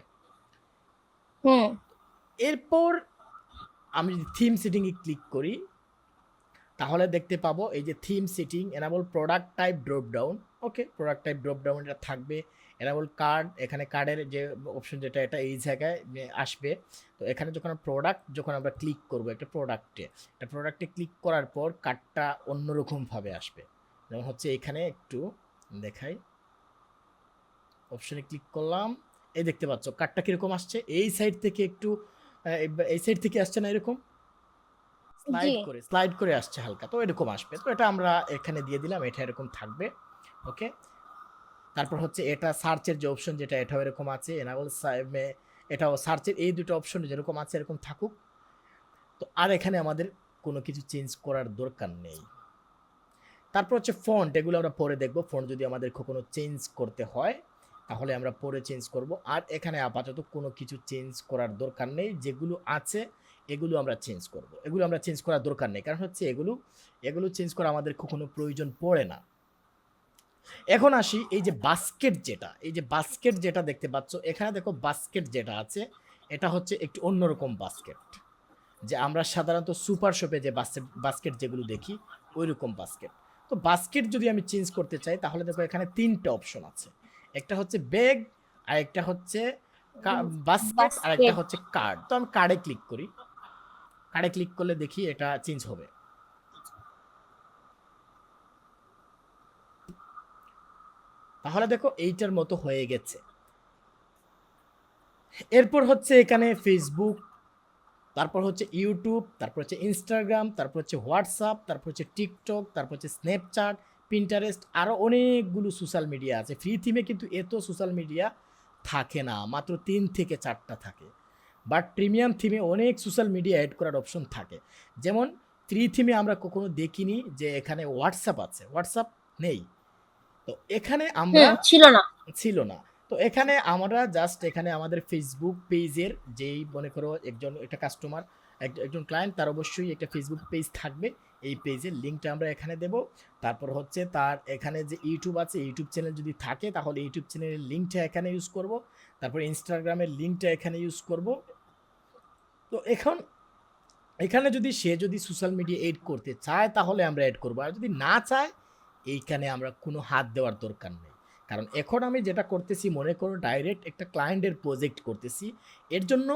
B: হুম।
A: এরপর আমি যদি থিম সেটিংয়ে ক্লিক করি তাহলে দেখতে পাবো এই যে theme setting, enable product type drop down. Okay, product type drop down এটা থাকবে। এনাবল কার্ড, এখানে কার্ডের যে অপশন যেটা এটা এই জায়গায় আসবে। তো এখানে যখন আমরা ক্লিক করব একটা প্রোডাক্টে ক্লিক করার পর কার্ডটা অন্যরকমভাবে আসবে। যেমন হচ্ছে এখানে একটু দেখাই, অপশনে ক্লিক করলাম, এই দেখতে পাচ্ছ কার্ডটা কিরকম আসছে, এই সাইড থেকে একটু এই সাইড থেকে আসছে না, এরকম
B: জি।
A: স্লাইড করে আসছে হালকা, তো এরকম আসবে। তো এটা আমরা এখানে দিয়ে দিলাম, এটা এরকম থাকবে। ওকে, তারপর হচ্ছে এটা সার্চের যে অপশন যেটা এটাও এরকম আছে, এটাও সার্চের এই দুটো অপশন যেরকম আছে এরকম থাকুক। তো আর এখানে আমাদের কোনো কিছু চেঞ্জ করার দরকার নেই। তারপর হচ্ছে ফন্ট, এগুলো আমরা পরে দেখব। ফন্ট যদি আমাদের কখনো চেঞ্জ করতে হয় তাহলে আমরা পরে চেঞ্জ করব। আর এখানে আপাতত কোনো কিছু চেঞ্জ করার দরকার নেই, যেগুলো আছে এগুলো আমরা চেঞ্জ করব। এগুলো আমরা চেঞ্জ করার দরকার নেই, কারণ হচ্ছে এগুলো চেঞ্জ করা আমাদের কখনো প্রয়োজন পড়ে না। এখন আসি এই যে বাস্কেট যেটা দেখতে পাচ্ছ এখানে, দেখো বাস্কেট যেটা আছে এটা হচ্ছে একটু অন্যরকম বাস্কেট, যে আমরা সাধারণত সুপার শপে যে বাস্কেট যেগুলো দেখি ওই রকম বাস্কেট। তো বাস্কেট যদি আমি চেঞ্জ করতে চাই তাহলে দেখো এখানে তিনটা অপশন আছে, একটা হচ্ছে ব্যাগ, আর একটা হচ্ছে বাস্কেট, আর একটা
B: বাস্কেট।
A: হচ্ছে কার্ড। তো আমি কার্ডে ক্লিক করি, কার্ডে ক্লিক করলে দেখি এটা চেঞ্জ হবে। তাহলে দেখো এইটার মতো হয়ে গেছে। এরপর হচ্ছে এখানে ফেসবুক, তারপর হচ্ছে ইউটিউব, তারপর হচ্ছে ইনস্টাগ্রাম, তারপর হচ্ছে হোয়াটসঅ্যাপ, তারপর হচ্ছে টিকটক, তারপর হচ্ছে স্ন্যাপচ্যাট, পিন্টারেস্ট, আরও অনেকগুলো সোশ্যাল মিডিয়া আছে। ফ্রি থিমে কিন্তু এত সোশ্যাল মিডিয়া থাকে না, মাত্র 3 থেকে 4টা থাকে। বাট প্রিমিয়াম থিমে অনেক সোশ্যাল মিডিয়া অ্যাড করার অপশন থাকে। যেমন ফ্রি থিমে আমরা কখনো দেখিনি যে এখানে হোয়াটসঅ্যাপ আছে, হোয়াটসঅ্যাপ নেই। তো এখানে আমরা
B: ছিল না।
A: ছিল না। তো এখানে আমরা জাস্ট এখানে আমাদের ফেসবুক পেজের যেই মনে করো একটা কাস্টমার, একজন ক্লায়েন্ট, তার অবশ্যই একটা ফেসবুক পেজ থাকবে। এই পেজের লিঙ্কটা আমরা এখানে দেব। তারপর হচ্ছে তার এখানে যে ইউটিউব আছে, ইউটিউব চ্যানেল যদি থাকে তাহলে ইউটিউব চ্যানেলের লিঙ্কটা এখানে ইউজ করব। তারপর ইনস্টাগ্রামের লিঙ্কটা এখানে ইউজ করব। তো এখানে যদি সোশ্যাল মিডিয়া এড করতে চায় তাহলে আমরা এড করবো, আর যদি না চায় এইখানে আমরা কোনো হাত দেওয়ার দরকার নেই। কারণ এখন আমি যেটা করতেছি মনে করো ডাইরেক্ট একটা ক্লায়েন্টের প্রজেক্ট করতেছি, এর জন্য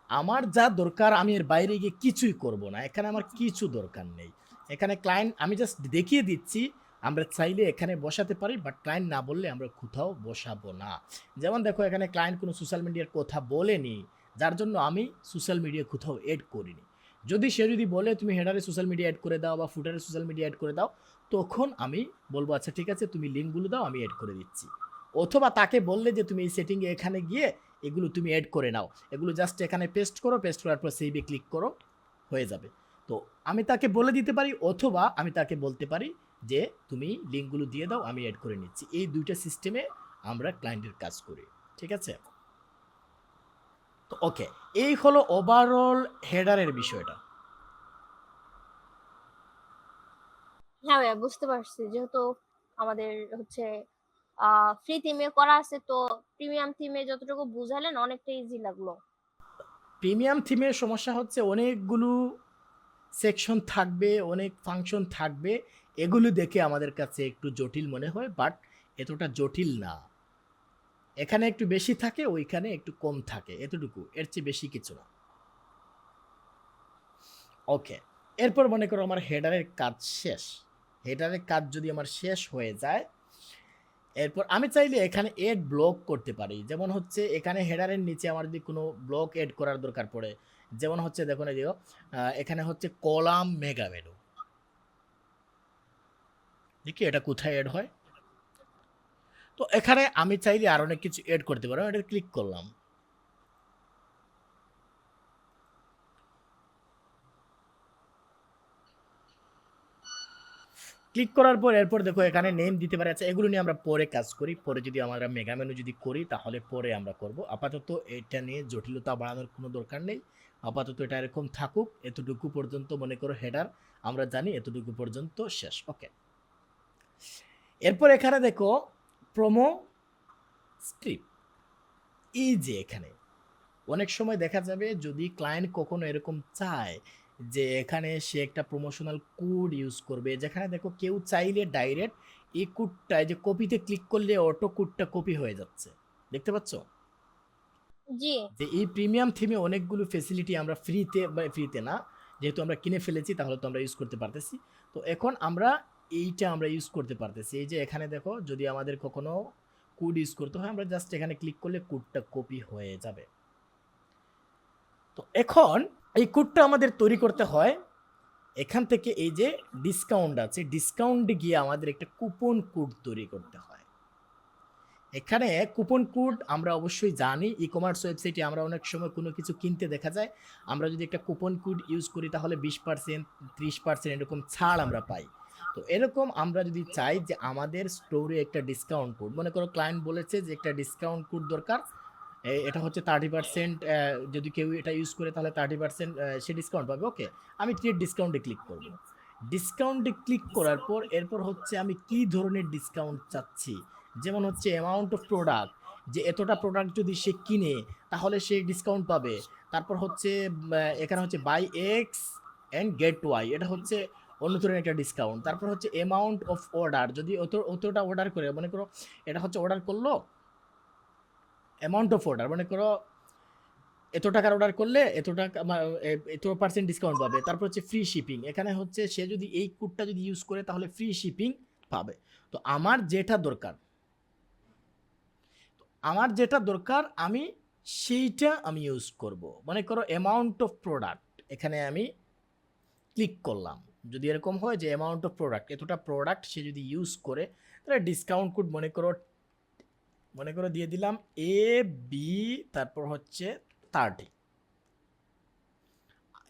A: আমার যা দরকার আমি এর বাইরে গিয়ে কিছুই করব না, এখানে আমার কিছু দরকার নেই। এখানে ক্লায়েন্ট আমি জাস্ট দেখিয়ে দিচ্ছি, আমরা চাইলে এখানে বসাতে পারি, বাট ক্লায়েন্ট না বললে আমরা কোথাও বসাবো না। যেমন দেখো এখানে ক্লায়েন্ট কোনো সোশ্যাল মিডিয়ার কথা বলেনি, যার জন্য আমি সোশ্যাল মিডিয়া কোথাও এড করিনি। সে যদি বলে তুমি হেডারে সোশ্যাল মিডিয়া অ্যাড করে দাও বা ফুটারে সোশ্যাল মিডিয়া অ্যাড করে দাও, তখন আমি বলবো আচ্ছা ঠিক আছে তুমি লিঙ্কগুলো দাও, আমি অ্যাড করে দিচ্ছি। অথবা তাকে বললে যে তুমি এই সেটিংয়ে এখানে গিয়ে এগুলো তুমি অ্যাড করে নাও, এগুলো জাস্ট এখানে পেস্ট করো, পেস্ট করার পর সেভে ক্লিক করো, হয়ে যাবে। তো আমি তাকে বলে দিতে পারি, অথবা আমি তাকে বলতে পারি যে তুমি লিঙ্কগুলো দিয়ে দাও, আমি অ্যাড করে নিচ্ছি। এই দুইটা সিস্টেমে আমরা ক্লায়েন্টের কাজ করি, ঠিক আছে? তো ওকে, এই হলো ওভারঅল হেডারের বিষয়টা।
B: হ্যাঁ ভাইয়া, বুঝতে পারছি। যেহেতু আমাদের হচ্ছে ফ্রি থিমে করা আছে, তো প্রিমিয়াম থিমে যতটুকু বুঝালেন অনেকটা ইজি লাগলো।
A: প্রিমিয়াম থিমের সমস্যা হচ্ছে অনেকগুলো সেকশন থাকবে, অনেক ফাংশন থাকবে, এগুলো দেখে আমাদের কাছে একটু জটিল মনে হয়, বাট এতটা জটিল না। এখানে একটু বেশি থাকে, ওইখানে একটু কম থাকে, এতটুকু, এর চেয়ে বেশি কিছু না। ওকে, এরপর মনে করো আমার হেডারের কাজ শেষ। হেডারের কাজ যদি আমার শেষ হয়ে যায়, এরপর আমি চাইলে এখানে এড ব্লক করতে পারি। যেমন হচ্ছে এখানে হেডারের নিচে আমার যদি কোনো ব্লক এড করার দরকার পড়ে, যেমন হচ্ছে দেখুন এই যে এখানে হচ্ছে কলাম মেগা ভ্যালু, দেখি এটা কোথায় এড হয়। তো এখানে আমি চাইলে আর অনেক কিছু এড করতে পারবো, এটা ক্লিক করলাম। ক্লিক করার পর এরপর দেখো এখানে নেম দিতে পারে। আচ্ছা, এগুলো নিয়ে আমরা পরে কাজ করি, পরে যদি আমরা মেগা মেনু যদি করি তাহলে পরে আমরা করব। আপাতত এটা নিয়ে জটিলতা বাড়ানোর কোনো দরকার নেই, আপাতত এটা এরকম থাকুক। এতটুকু পর্যন্ত মনে করো হেডার আমরা জানি, এতটুকু পর্যন্ত শেষ। ওকে, এরপর এখানে দেখো প্রোমো স্ট্রিপ, এই যে এখানে অনেক সময় দেখা যাবে যদি ক্লায়েন্ট কখনো এরকম চায় যে এখানে সে একটা প্রমোশনাল কোড ইউজ করবে, যেখানে দেখো কেউ চাইলে ডাইরেক্ট এই কোডটায় যে কপিতে ক্লিক করলে অটো কোডটা কপি হয়ে যাচ্ছে, দেখতে পাচ্ছ?
B: জি।
A: যে এই প্রিমিয়াম থিমে অনেকগুলো ফেসিলিটি আমরা ফ্রিতে, বা ফ্রিতে না, যেহেতু আমরা কিনে ফেলেছি তাহলে তো আমরা ইউজ করতে পারতেছি। তো এখন আমরা এইটা আমরা ইউজ করতে পারতেছি। এই যে এখানে দেখো, যদি আমাদের কখনো কোড ইউজ করতে হয়, আমরা জাস্ট এখানে ক্লিক করলে কোডটা কপি হয়ে যাবে। তো এখন এই কোডটা আমাদের তৈরি করতে হয় এখান থেকে, এই যে ডিসকাউন্ট আছে, ডিসকাউন্টে গিয়ে আমাদের একটা কুপন কোড তৈরি করতে হয়। এখানে কুপন কোড আমরা অবশ্যই জানি, ই কমার্স ওয়েবসাইটে আমরা অনেক সময় কোনো কিছু কিনতে দেখা যায়, আমরা যদি একটা কুপন কোড ইউজ করি তাহলে 20%, 30% এরকম ছাড় আমরা পাই। তো এরকম আমরা যদি চাই যে আমাদের স্টোরে একটা ডিসকাউন্ট কোড, মনে করো ক্লায়েন্ট বলেছে যে একটা ডিসকাউন্ট কোড দরকার, এটা হচ্ছে 30%, যদি কেউ এটা ইউজ করে তাহলে 30% সে ডিসকাউন্ট পাবে। ওকে, আমি ক্রিয়েট ডিসকাউন্টে ক্লিক করব। ডিসকাউন্টে ক্লিক করার পর এরপর হচ্ছে আমি কি ধরনের ডিসকাউন্ট চাচ্ছি, যেমন হচ্ছে অ্যামাউন্ট অফ প্রোডাক্ট, যে এতটা প্রোডাক্ট যদি সে কিনে তাহলে সে ডিসকাউন্ট পাবে। তারপর হচ্ছে এখানে হচ্ছে by X and get Y, এটা হচ্ছে অন্য ধরনের একটা ডিসকাউন্ট। তারপর হচ্ছে অ্যামাউন্ট অফ অর্ডার, যদি অতটা অর্ডার করে, মনে করো এটা হচ্ছে অর্ডার করলো, অ্যামাউন্ট অফ অর্ডার মনে করো এত টাকার অর্ডার করলে এত টাকা এত পার্সেন্ট ডিসকাউন্ট পাবে। তারপর হচ্ছে ফ্রি শিপিং, এখানে হচ্ছে সে যদি এই কোডটা যদি ইউজ করে তাহলে ফ্রি শিপিং পাবে। তো আমার যেটা দরকার আমি সেইটা আমি ইউজ করব। মনে করো অ্যামাউন্ট অফ প্রোডাক্ট, এখানে আমি ক্লিক করলাম। যদি এরকম হয় যে অ্যামাউন্ট অফ প্রোডাক্ট, এতটা প্রোডাক্ট সে যদি ইউজ করে, তাহলে ডিসকাউন্ট কোড মনে করো দিয়ে দিলাম এ বি, তারপর হচ্ছে 30।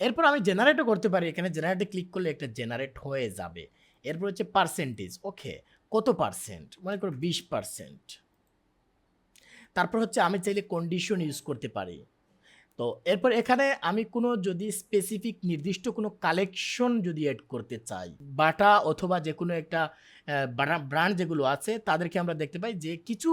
A: এরপর আমি জেনারেটও করতে পারি, এখানে জেনারেটে ক্লিক করলে একটা জেনারেট হয়ে যাবে। এরপর হচ্ছে পার্সেন্টেজ, ওকে কত পার্সেন্ট, মনে করো 20%। তারপর হচ্ছে আমি চাইলে কন্ডিশন ইউজ করতে পারি। তো এরপর এখানে আমি কোনো যদি স্পেসিফিক নির্দিষ্ট কোনো কালেকশন যদি অ্যাড করতে চাই, বাটা অথবা যে কোনো একটা ব্র্যান্ড যেগুলো আছে তাদেরকে আমরা দেখতে পাই যে কিছু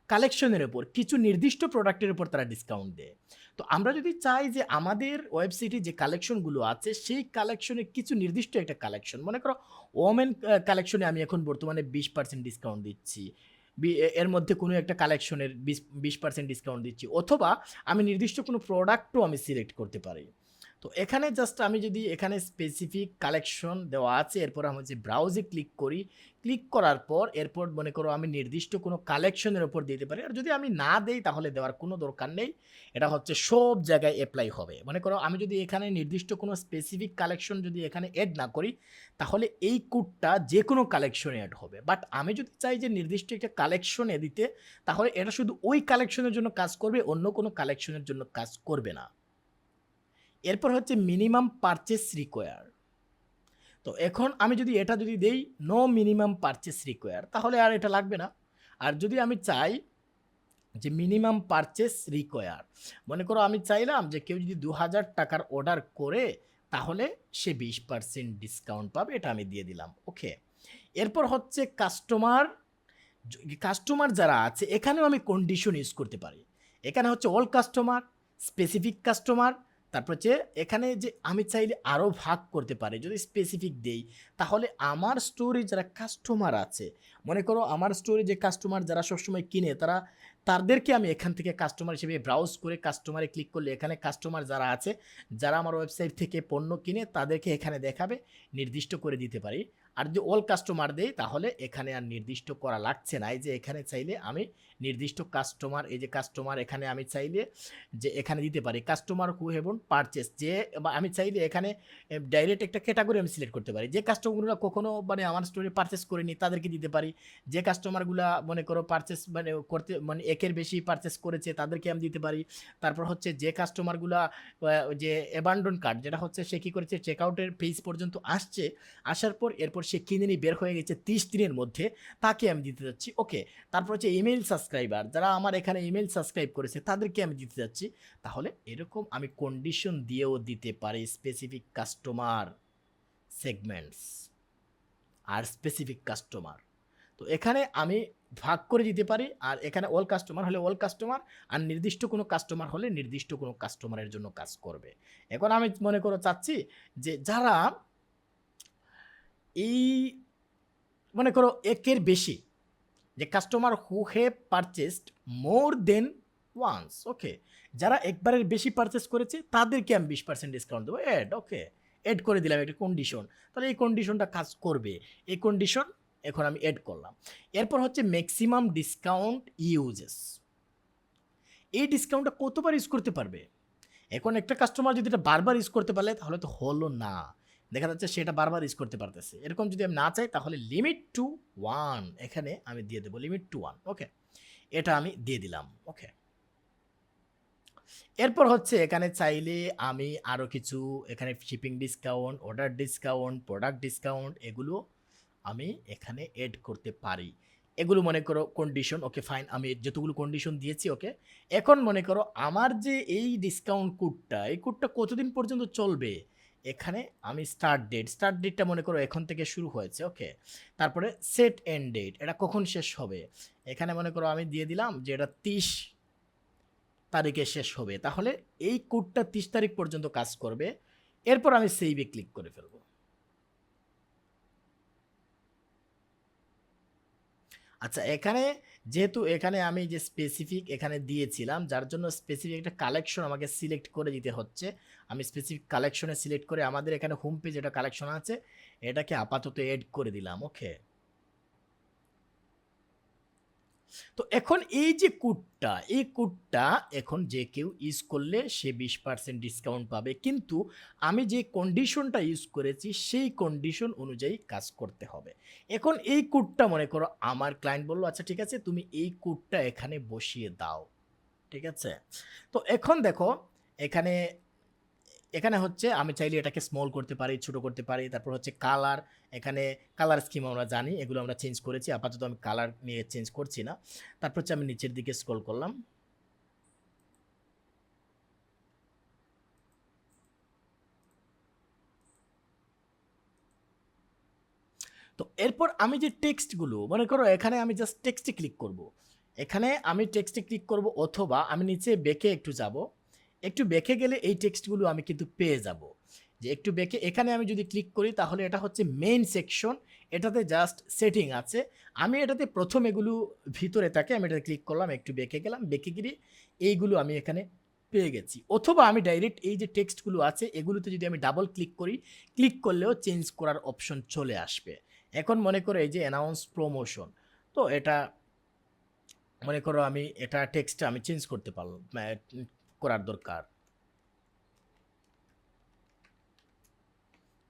A: কালেকশনের উপর, কিছু নির্দিষ্ট প্রোডাক্টের উপর তারা ডিসকাউন্ট দেয়। তো আমরা যদি চাই যে আমাদের ওয়েবসাইটে যে কালেকশনগুলো আছে সেই কালেকশনে কিছু নির্দিষ্ট একটা কালেকশন, মনে করো ওমেন কালেকশনে আমি এখন বর্তমানে 20% ডিসকাউন্ট দিচ্ছি, এর মধ্যে কোনো একটা কালেকশনের 20% ডিসকাউন্ট দিচ্ছি, অথবা আমি নির্দিষ্ট কোনো প্রোডাক্টও আমি সিলেক্ট করতে পারি। তো এখানে জাস্ট আমি যদি এখানে স্পেসিফিক কালেকশন দেওয়া আছে, এরপর আমি যে ব্রাউজে ক্লিক করি, ক্লিক করার পর এরপর মনে করো আমি নির্দিষ্ট কোনো কালেকশনের ওপর দিতে পারি। আর যদি আমি না দেই তাহলে দেওয়ার কোনো দরকার নেই, এটা হচ্ছে সব জায়গায় অ্যাপ্লাই হবে। মনে করো আমি যদি এখানে নির্দিষ্ট কোনো স্পেসিফিক কালেকশন যদি এখানে অ্যাড না করি তাহলে এই কোডটা যে কোনো কালেকশনে অ্যাড হবে। বাট আমি যদি চাই যে নির্দিষ্ট একটা কালেকশনে দিতে, তাহলে এটা শুধু ওই কালেকশনের জন্য কাজ করবে, অন্য কোনো কালেকশনের জন্য কাজ করবে না। এরপর হচ্ছে মিনিমাম পারচেস রিকোয়ার। তো এখন আমি যদি এটা যদি দেই নো মিনিমাম পারচেস রিকোয়ার, তাহলে আর এটা লাগবে না। আর যদি আমি চাই যে মিনিমাম পারচেস রিকোয়ার, মনে করো আমি চাইলাম যে কেউ যদি 2000 টাকার অর্ডার করে তাহলে সে 20% ডিসকাউন্ট পাবে, এটা আমি দিয়ে দিলাম। ওকে, এরপর হচ্ছে কাস্টমার যারা আছে এখানেও আমি কন্ডিশন ইউজ করতে পারি। এখানে হচ্ছে অল কাস্টমার, স্পেসিফিক কাস্টমার, তারপর হচ্ছে এখানে যে আমি চাইলে আরও ভাগ করতে পারি। যদি স্পেসিফিক দেই তাহলে আমার স্টোরে যারা কাস্টমার আছে, মনে করো আমার স্টোরে যে কাস্টমার যারা সবসময় কিনে, তাদেরকে আমি এখান থেকে কাস্টমার হিসেবে ব্রাউজ করে কাস্টমারে ক্লিক করলে এখানে কাস্টমার যারা আছে, যারা আমার ওয়েবসাইট থেকে পণ্য কিনে তাদেরকে এখানে দেখাবে, নির্দিষ্ট করে দিতে পারি। আর যদি অল কাস্টমার দেই তাহলে এখানে আর নির্দিষ্ট করা লাগছে না। এই যে এখানে চাইলে আমি নির্দিষ্ট কাস্টমার, এই যে কাস্টমার এখানে আমি চাইলে যে এখানে দিতে পারি কাস্টমার হু হ্যাভ পারচেস, যে আমি চাইলে এখানে ডাইরেক্ট একটা ক্যাটাগরি আমি সিলেক্ট করতে পারি। যে কাস্টমারগুলো কখনো মানে আমার স্টোরে পারচেস করেনি তাদেরকে দিতে পারি, যে কাস্টমারগুলো মনে করো পারচেস মানে করতে মানে একের বেশি পারচেস করেছে তাদেরকে আমি দিতে পারি। তারপর হচ্ছে যে কাস্টমারগুলো যে অ্যাবান্ডন কার্ড, যেটা হচ্ছে সে কী করেছে চেকআউটের পেজ পর্যন্ত আসার পর এরপর সে কিনে নিয়ে বের হয়ে গেছে 30 দিনের মধ্যে, তাকে আমি দিতে যাচ্ছি। ওকে, তারপর হচ্ছে ইমেল সাবস্ক্রাইবার, যারা আমার এখানে ইমেল সাবস্ক্রাইব করেছে তাদেরকে আমি দিতে যাচ্ছি। তাহলে এরকম আমি কন্ডিশন দিয়েও দিতে পারি স্পেসিফিক কাস্টমার সেগমেন্টস আর স্পেসিফিক কাস্টমার। তো এখানে আমি ভাগ করে দিতে পারি, আর এখানে অল কাস্টমার হলে অল কাস্টমার, আর নির্দিষ্ট কোনো কাস্টমার হলে নির্দিষ্ট কোনো কাস্টমারের জন্য কাজ করবে। এখন আমি মনে করো চাচ্ছি যে যারা এই মনে করো একের বেশি, যে customer who have purchased more than once, okay, যারা একবারের বেশি পারচেস করেছে তাদেরকে আমি 20% ডিসকাউন্ট দেবো, অ্যাড, ওকে, অ্যাড করে দিলাম একটা কন্ডিশন। তাহলে এই কন্ডিশনটা কাজ করবে, এই কন্ডিশন এখন আমি অ্যাড করলাম। এরপর হচ্ছে ম্যাক্সিমাম ডিসকাউন্ট ইউজেস, এই ডিসকাউন্টটা কতবার ইউজ করতে পারবে। এখন একটা কাস্টমার যদি এটা বারবার ইউজ করতে পারলে তাহলে তো হলো না, দেখা যাচ্ছে সেটা বারবার ইউজ করতে পারতেছে। এরকম যদি আমি না চাই তাহলে লিমিট টু 1 এখানে আমি দিয়ে দেবো, লিমিট টু 1, ওকে, এটা আমি দিয়ে দিলাম, ওকে। এরপর হচ্ছে এখানে চাইলে আমি আরও কিছু এখানে shipping discount, order discount, product discount, এগুলো আমি এখানে এড করতে পারি। এগুলো মনে করো কন্ডিশন, ওকে ফাইন, আমি যতগুলো কন্ডিশন দিয়েছি, ওকে। এখন মনে করো আমার যে এই ডিসকাউন্ট কোডটা, এই কোডটা কতদিন পর্যন্ত চলবে, এখানে আমি স্টার্ট ডেটটা মনে করো এখন থেকে শুরু হয়েছে, ওকে। তারপরে সেট এন্ড ডেট, এটা কখন শেষ হবে, এখানে মনে করো আমি দিয়ে দিলাম যে এটা 30 তারিখে শেষ হবে, তাহলে এই কোডটা 30 তারিখ পর্যন্ত কাজ করবে। এরপর আমি সেভে ক্লিক করে ফেলবো। আচ্ছা, এখানে যেহেতু এখানে আমি যে স্পেসিফিক এখানে দিয়েছিলাম, যার জন্য স্পেসিফিক একটা কালেকশন আমাকে সিলেক্ট করে দিতে হচ্ছে। আমি স্পেসিফিক কালেকশনে সিলেক্ট করে আমাদের এখানে হোম পেজ এটা কালেকশন আছে, এটাকে আপাতত এড করে দিলাম, ওকে। তো এখন এই যে কোডটা, এই কোডটা এখন যে কেউ ইউজ করলে সে 20% ডিসকাউন্ট পাবে, কিন্তু আমি যে কন্ডিশনটা ইউজ করেছি সেই কন্ডিশন অনুযায়ী কাজ করতে হবে। এখন এই কোডটা মনে করো আমার ক্লায়েন্ট বললো আচ্ছা ঠিক আছে তুমি এই কোডটা এখানে বসিয়ে দাও, ঠিক আছে। তো এখন দেখো এখানে এখানে হচ্ছে আমি চাইলে এটাকে স্মল করতে পারি, ছোট করতে পারি। তারপর হচ্ছে কালার, এখানে কালার স্কিম আমরা জানি, এগুলো আমরা চেঞ্জ করেছি, আপাতত আমি কালার নিয়ে চেঞ্জ করছি না। তারপর হচ্ছে আমি নিচের দিকে স্ক্রল করলাম, তো এরপর আমি যে টেক্সটগুলো মনে করো এখানে আমি জাস্ট টেক্সটে ক্লিক করব, এখানে আমি টেক্সটে ক্লিক করব, অথবা আমি নিচে বেঁকে একটু যাব, একটু বেঁকে গেলে এই টেক্সটগুলো আমি কিন্তু পেয়ে যাব। যে একটু বেঁকে এখানে আমি যদি ক্লিক করি তাহলে এটা হচ্ছে মেইন সেকশন, এটাতে জাস্ট সেটিং আছে। আমি এটাতে প্রথম এগুলো ভিতরে থাকে, আমি এটাতে ক্লিক করলাম, একটু বেঁকে গেলাম, বেঁকে গিয়ে এইগুলো আমি এখানে পেয়ে গেছি। অথবা আমি ডাইরেক্ট এই যে টেক্সটগুলো আছে এগুলোতে যদি আমি ডাবল ক্লিক করি, ক্লিক করলেও চেঞ্জ করার অপশন চলে আসবে। এখন মনে করো এই যে অ্যানাউন্স প্রমোশন, তো এটা মনে করো আমি এটা টেক্সটটা আমি চেঞ্জ করতে পারলাম, করার দরকার,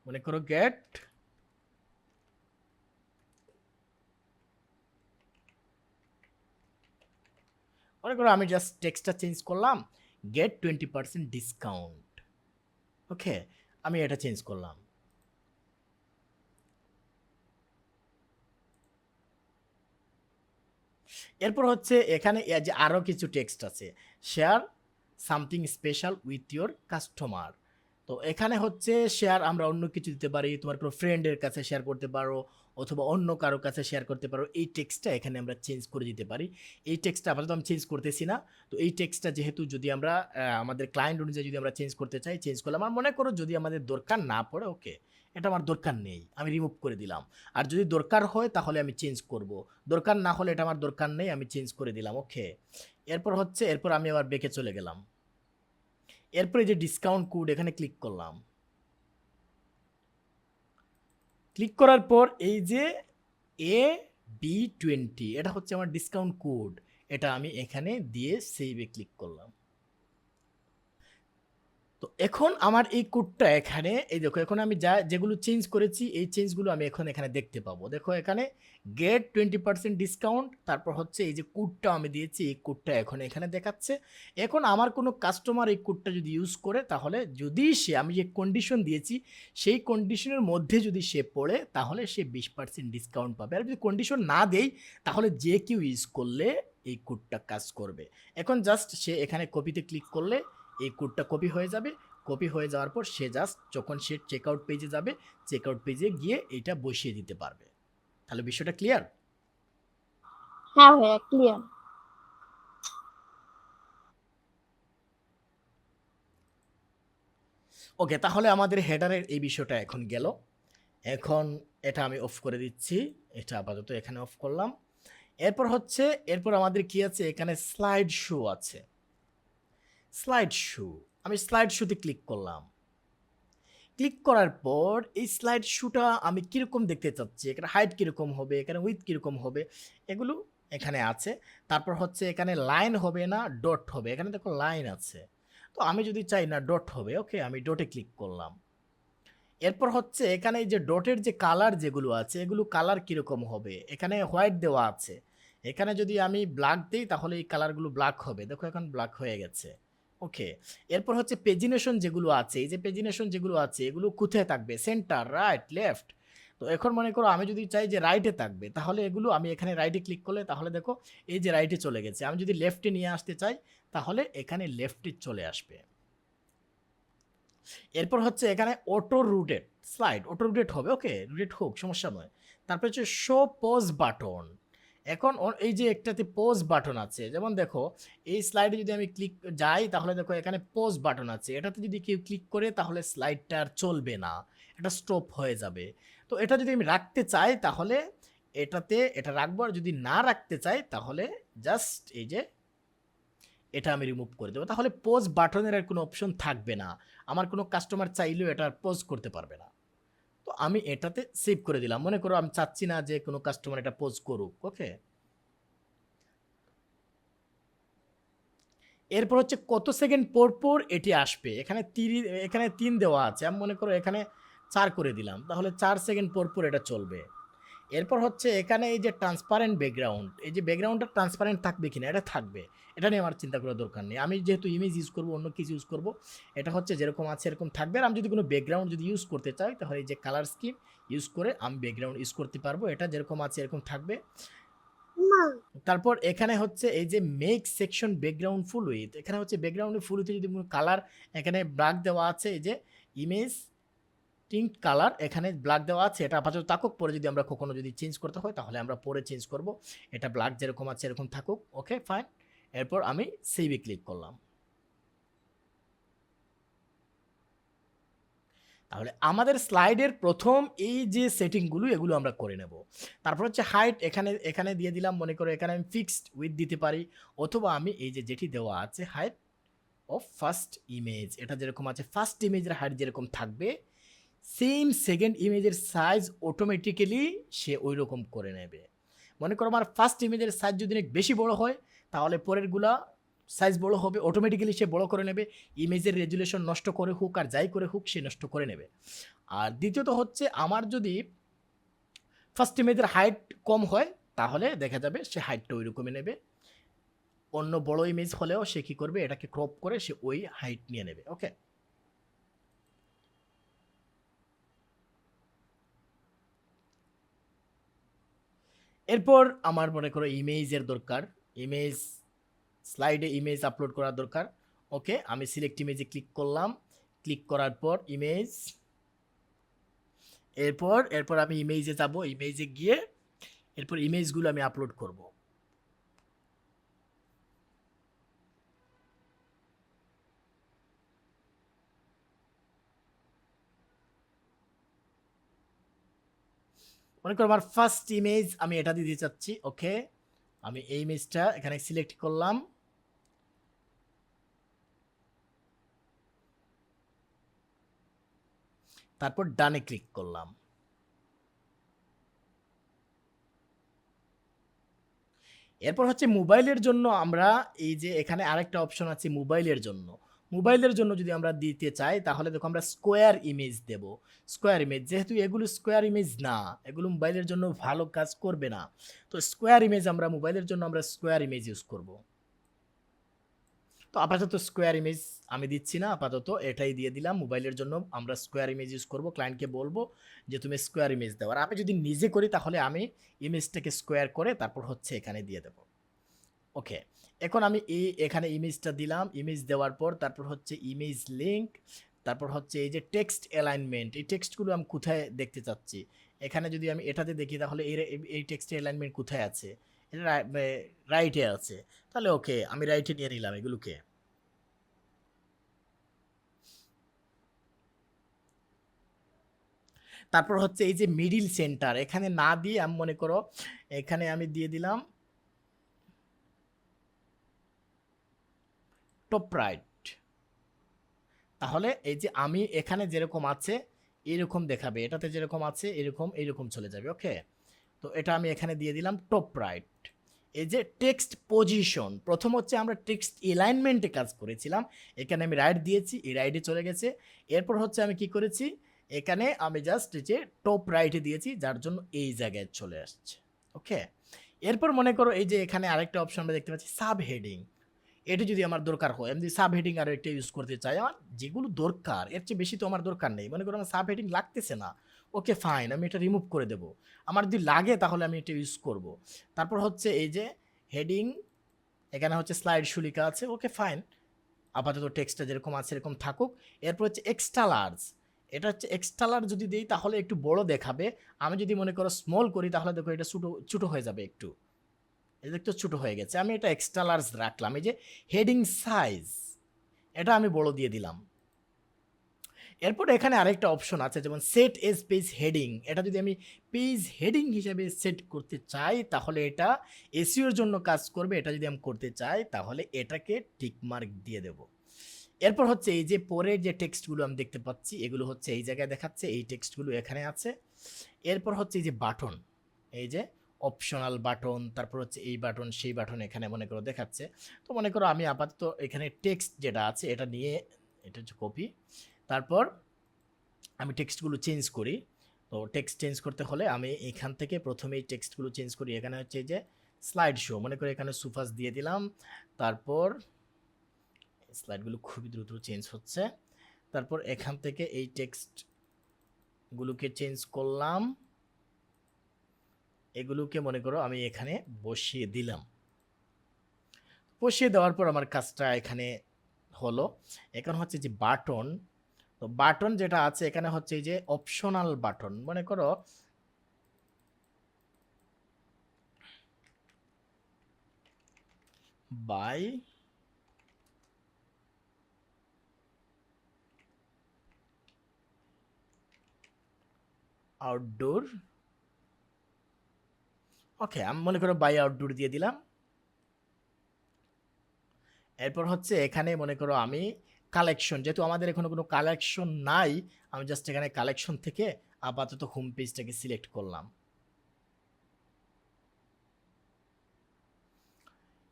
A: মনে করো গেট, মনে করো আমি জাস্ট টেক্সটটা চেঞ্জ করলাম, গেট 20% ডিসকাউন্ট, ওকে, আমি এটা চেঞ্জ করলাম। এরপর হচ্ছে এখানে যে আরও কিছু টেক্সট আছে, share something special with your customer. তো এখানে হচ্ছে শেয়ার আমরা অন্য কিছু দিতে পারি, তোমার কোনো ফ্রেন্ডের কাছে শেয়ার করতে পারো, অথবা অন্য কারো কাছে শেয়ার করতে পারো। এই টেক্সটটা এখানে আমরা চেঞ্জ করে দিতে পারি। এই টেক্সটটা আপাতত আমি চেঞ্জ করতেছি না। তো এই টেক্সটটা যেহেতু যদি আমরা আমাদের ক্লায়েন্ট অনুযায়ী যদি আমরা চেঞ্জ করতে চাই, চেঞ্জ করলাম। আর মনে করো যদি আমাদের দরকার না পড়ে, ওকে, এটা আমার দরকার নেই, আমি রিমুভ করে দিলাম। আর যদি দরকার হয় তাহলে আমি চেঞ্জ করব, দরকার না হলে এটা আমার দরকার নেই, আমি চেঞ্জ করে দিলাম, ওকে। এরপর হচ্ছে এরপর আমি আবার বেঁকে চলে গেলাম, এরপরে যে ডিসকাউন্ট কোড এখানে ক্লিক করলাম, ক্লিক করার পর এই যে AB20 এটা হচ্ছে আমার ডিসকাউন্ট কোড, এটা আমি এখানে দিয়ে সেভে ক্লিক করলাম। তো এখন আমার এই কোডটা এখানে এই দেখো, এখন আমি যেগুলো চেঞ্জ করেছি এই চেঞ্জগুলো আমি এখন এখানে দেখতে পাবো। দেখো এখানে গেট 20% ডিসকাউন্ট, তারপর হচ্ছে এই যে কোডটা আমি দিয়েছি এই কোডটা এখন এখানে দেখাচ্ছে। এখন আমার কোনো কাস্টমার এই কোডটা যদি ইউজ করে তাহলে যদি সে আমি যে কন্ডিশন দিয়েছি সেই কন্ডিশনের মধ্যে যদি সে পড়ে তাহলে সে 20% ডিসকাউন্ট পাবে। আর যদি কন্ডিশন না দেই তাহলে যে কেউ ইউজ করলে এই কোডটা কাজ করবে। এখন জাস্ট সে এখানে কপিতে ক্লিক করলে এই কোডটা কপি হয়ে যাবে, কপি হয়ে যাওয়ার পর সে জাস্ট যখন সে চেকআউট পেজে যাবে চেকআউট পেজে গিয়ে এইটা বসিয়ে দিতে পারবে। তাহলে বিষয়টা ক্লিয়ার?
B: হ্যাঁ ভাইয়া ক্লিয়ার।
A: ওকে, তাহলে আমাদের হেডারের এই বিষয়টা এখন গেল। এখন এটা আমি অফ করে দিচ্ছি, এটা আপাতত এখানে অফ করলাম। এরপর আমাদের কি আছে, এখানে স্লাইড শো আছে। স্লাইড শো, আমি স্লাইড শোতে ক্লিক করলাম। ক্লিক করার পর এই স্লাইড শোটা আমি কীরকম দেখতে চাচ্ছি, এখানে হাইট কীরকম হবে, এখানে উইথ কীরকম হবে, এগুলো এখানে আছে। তারপর হচ্ছে এখানে লাইন হবে না ডট হবে, এখানে দেখো লাইন আছে। তো আমি যদি চাই না ডট হবে, ওকে আমি ডটে ক্লিক করলাম। এরপর হচ্ছে এখানে এই যে ডটের যে কালার যেগুলো আছে, এগুলো কালার কীরকম হবে, এখানে হোয়াইট দেওয়া আছে। এখানে যদি আমি ব্ল্যাক দিই তাহলে এই কালারগুলো ব্ল্যাক হবে, দেখো এখন ব্ল্যাক হয়ে গেছে। ওকে, এরপর হচ্ছে পেজিনেশন যেগুলো আছে, এই যে পেজিনেশন যেগুলো আছে এগুলো কোথায় থাকবে, সেন্টার, রাইট, লেফট। তো এখন মনে করো আমি যদি চাই যে রাইটে থাকবে, তাহলে এগুলো আমি এখানে রাইটে ক্লিক করলে তাহলে দেখো এই যে রাইটে চলে গেছে। আমি যদি লেফটে নিয়ে আসতে চাই তাহলে এখানে লেফটে চলে আসবে। এরপর হচ্ছে এখানে auto rooted slide, auto rooted হবে, ওকে রুটেড হোক সমস্যা নয়। তারপর হচ্ছে শো পজ বাটন। এখন এই যে একটাতে পজ বাটন আছে, যেমন দেখো এই স্লাইডে যদি আমি ক্লিক যাই তাহলে দেখো এখানে পজ বাটন আছে, এটাতে যদি কেউ ক্লিক করে তাহলে স্লাইডটা আর চলবে না, এটা স্টপ হয়ে যাবে। তো এটা যদি আমি রাখতে চাই তাহলে এটাতে এটা রাখবো, আর যদি না রাখতে চাই তাহলে জাস্ট এই যে এটা আমি রিমুভ করে দেবো, তাহলে পোজ বাটনের আর কোনো অপশন থাকবে না। আমার কোনো কাস্টমার চাইলেও এটা পোজ করতে পারবে না। তো আমি এটাতে সেভ করে দিলাম। মনে করো আমি চাচ্ছি না যে কোনো কাস্টমার এটা পোজ করুক, ওকে। এরপর হচ্ছে কত সেকেন্ড পর পর এটি আসবে, এখানে 3 দেওয়া আছে, আমি মনে করো এখানে 4 করে দিলাম, তাহলে 4 সেকেন্ড পর পর এটা চলবে। এরপর হচ্ছে এখানে এই যে ট্রান্সপারেন্ট ব্যাকগ্রাউন্ড, এই যে ব্যাকগ্রাউন্ডটা ট্রান্সপারেন্ট থাকবে কিনা, এটা থাকবে, এটা নিয়ে আমার চিন্তা করার দরকার নেই। আমি যেহেতু ইমেজ ইউজ করবো, অন্য কিছু ইউজ করবো, এটা হচ্ছে যেরকম আছে এরকম থাকবে। আর আমি যদি কোনো ব্যাকগ্রাউন্ড যদি ইউজ করতে চাই তাহলে এই যে কালার স্কিম ইউজ করে আমি ব্যাকগ্রাউন্ড ইউজ করতে পারবো, এটা যেরকম আছে এরকম থাকবে। তারপর এখানে হচ্ছে এই যে make section background full with, এখানে হচ্ছে ব্যাকগ্রাউন্ডে ফুল উইথে যদি কোনো কালার এখানে ব্ল্যাক দেওয়া আছে, এই যে ইমেজ টিন্ট কালার এখানে ব্ল্যাক দেওয়া আছে, এটা আপাতত থাকুক, পরে যদি আমরা কখনো যদি চেঞ্জ করতে হয় তাহলে আমরা পরে চেঞ্জ করব। এটা ব্ল্যাক যেরকম আছে এরকম থাকুক, ওকে ফাইন। এরপর আমি সেভে ক্লিক করলাম। তাহলে আমাদের স্লাইডের প্রথম এই যে সেটিংগুলো এগুলো আমরা করে নেব। তারপর হচ্ছে হাইট, এখানে দিয়ে দিলাম, মনে করো এখানে আমি ফিক্সড উইথ দিতে পারি, অথবা আমি এই যে যেটি দেওয়া আছে হাইট অফ ফার্স্ট ইমেজ, এটা যেরকম আছে ফার্স্ট ইমেজের হাইট যেরকম থাকবে, সেম সেকেন্ড ইমেজের সাইজ অটোমেটিক্যালি সে ওই রকম করে নেবে। মনে করো আমার ফার্স্ট ইমেজের সাইজ যদি অনেক বেশি বড় হয় তাহলে পরেরগুলা সাইজ বড় হবে, অটোমেটিক্যালি সে বড় করে নেবে। ইমেজের রেজুলেশন নষ্ট করে হোক আর যাই করে হোক সে নষ্ট করে নেবে। আর দ্বিতীয়ত হচ্ছে আমার যদি ফার্স্ট ইমেজের হাইট কম হয় তাহলে দেখা যাবে সে হাইটটা ওই রকমই নেবে। অন্য বড় ইমেজ হলেও সে কী করবে, এটাকে ক্রপ করে সে ওই হাইট নিয়ে নেবে, ওকে। এরপর আমার মনে করো ইমেজের দরকার, ইমেজ স্লাইডে ইমেজ আপলোড করার দরকার, ওকে আমি সিলেক্ট ইমেজে ক্লিক করলাম। ক্লিক করার পর ইমেজ, এরপর আমি ইমেজে যাব, ইমেজে গিয়ে এরপর ইমেজগুলো আমি আপলোড করব। মনে করো আমার ফার্স্ট ইমেজ আমি এটা দিতে চাচ্ছি, ওকে আমি এই ইমেজটা এখানে সিলেক্ট করলাম। তারপর ডানে ক্লিক করলাম। এরপর হচ্ছে মোবাইলের জন্য আমরা এই যে এখানে আরেকটা অপশন আছে মোবাইলের জন্য। মোবাইলের জন্য যদি আমরা দিতে চাই তাহলে দেখো আমরা স্কোয়ার ইমেজ দেব। স্কোয়ার ইমেজ, যেহেতু এগুলো স্কোয়ার ইমেজ না, এগুলো মোবাইলের জন্য ভালো কাজ করবে না, তো স্কোয়ার ইমেজ আমরা মোবাইলের জন্য আমরা স্কোয়ার ইমেজ ইউজ করব। তো আপাতত স্কোয়ার ইমেজ আমি দিচ্ছি না, আপাতত এটাই দিয়ে দিলাম। মোবাইলের জন্য আমরা স্কোয়ার ইমেজ ইউজ করব, ক্লায়েন্টকে বলবো যে তুমি স্কোয়ার ইমেজ দাও। আর আমি যদি নিজে করি তাহলে আমি ইমেজটাকে স্কোয়ার করে তারপর হচ্ছে এখানে দিয়ে দেবো, ওকে। এখন আমি এখানে ইমেজটা দিলাম, ইমেজ দেওয়ার পর তারপর হচ্ছে ইমেজ লিঙ্ক, তারপর হচ্ছে এই যে টেক্সট অ্যালাইনমেন্ট, এই টেক্সটগুলো আমি কোথায় দেখতে চাচ্ছি, এখানে যদি আমি এটাতে দেখি তাহলে এই টেক্সট অ্যালাইনমেন্ট কোথায় আছে, এটা রাইটে আছে, তাহলে ওকে আমি রাইটে নিয়ে নিলাম এগুলোকে। তারপর হচ্ছে এই যে মিডিল সেন্টার, এখানে না দিয়ে আমি মনে করো এখানে আমি দিয়ে দিলাম টপ রাইট। তাহলে এই যে আমি এখানে যেরকম আছে এরকম দেখাবে, এটাতে যেরকম আছে এরকম এরকম চলে যাবে। ওকে, তো এটা আমি এখানে দিয়ে দিলাম টপ রাইট। এই যে টেক্সট পজিশন, প্রথম হচ্ছে আমরা টেক্সট এলাইনমেন্টে কাজ করেছিলাম, এখানে আমি রাইট দিয়েছি, এই রাইটে চলে গেছে। এরপর হচ্ছে আমি কি করেছি, এখানে আমি জাস্ট যে টপ রাইটে দিয়েছি, যার জন্য এই জায়গায় চলে আসছে। ওকে, এরপর মনে করো এই যে এখানে আরেকটা অপশন আমরা দেখতে পাচ্ছি সাব হেডিং। এটা যদি আমার দরকার হয়, আমি যদি সাব হেডিং আরও একটা ইউজ করতে চাই, আমার যেগুলো দরকার এর চেয়ে বেশি তো আমার দরকার নেই, মনে করো আমার সাব হেডিং লাগতেছে না, ওকে ফাইন, আমি এটা রিমুভ করে দেব। আমার যদি লাগে তাহলে আমি এটা ইউজ করব। তারপর হচ্ছে এই যে হেডিং, এখানে হচ্ছে স্লাইড শুলিকা আছে, ওকে ফাইন, আপাতত টেক্সটটা যেরকম আছে এরকম থাকুক। এরপর হচ্ছে এক্সট্রা লার্জ, এটা হচ্ছে এক্সট্রা লার্জ যদি দিই তাহলে একটু বড় দেখাবে, আমি যদি মনে করো স্মল করি তাহলে দেখো এটা ছোটো ছোটো হয়ে যাবে একটু, এটা একটু ছোটো হয়ে গেছে, আমি এটা এক্সট্রা লার্জ রাখলাম। এই যে হেডিং সাইজ, এটা আমি বড় দিয়ে দিলাম। এরপর এখানে আরেকটা অপশন আছে যেমন সেট এজ পেজ হেডিং, এটা যদি আমি পেজ হেডিং হিসেবে সেট করতে চাই তাহলে এটা এসইওর জন্য কাজ করবে, এটা যদি আমি করতে চাই তাহলে এটাকে টিকমার্ক দিয়ে দেব। এরপর হচ্ছে এই যে পরের যে টেক্সটগুলো আমি দেখতে পাচ্ছি এগুলো হচ্ছে এই জায়গায় দেখাচ্ছে, এই টেক্সটগুলো এখানে আছে। এরপর হচ্ছে এই যে বাটন, এই যে অপশনাল বাটন, তারপর হচ্ছে এই বাটন সেই বাটন এখানে মনে করো দেখাচ্ছে। তো মনে করো আমি আপাতত এখানে টেক্সট যেটা আছে এটা নিয়ে, এটা হচ্ছে কপি, তারপর আমি টেক্সটগুলো চেঞ্জ করি। তো টেক্সট চেঞ্জ করতে হলে আমি এখান থেকে প্রথমেই টেক্সটগুলো চেঞ্জ করি, এখানে হচ্ছে এই যে স্লাইড শো, মনে করি এখানে সুফাস দিয়ে দিলাম, তারপর স্লাইডগুলো খুবই দ্রুত চেঞ্জ হচ্ছে, তারপর এখান থেকে এই টেক্সটগুলোকে চেঞ্জ করলাম, এগুলোকে মনে করো আমি এখানে বসিয়ে দিলাম। বসিয়ে দেওয়ার পর আমার কাজটা এখানে হলো। এখন হচ্ছে যে বাটন, তো বাটন যেটা আছে এখানে হচ্ছে এই যে অপশনাল বাটন, মনে করো বাই আউটডোর, ওকে আমি মনে করো বাই আউটডোর দিয়ে দিলাম। এরপর হচ্ছে এখানে মনে করো আমি কালেকশন, যেহেতু আমাদের এখনো কোনো কালেকশন নাই, আমি জাস্ট এখানে কালেকশন থেকে আপাতত হোম পেজটাকে সিলেক্ট করলাম।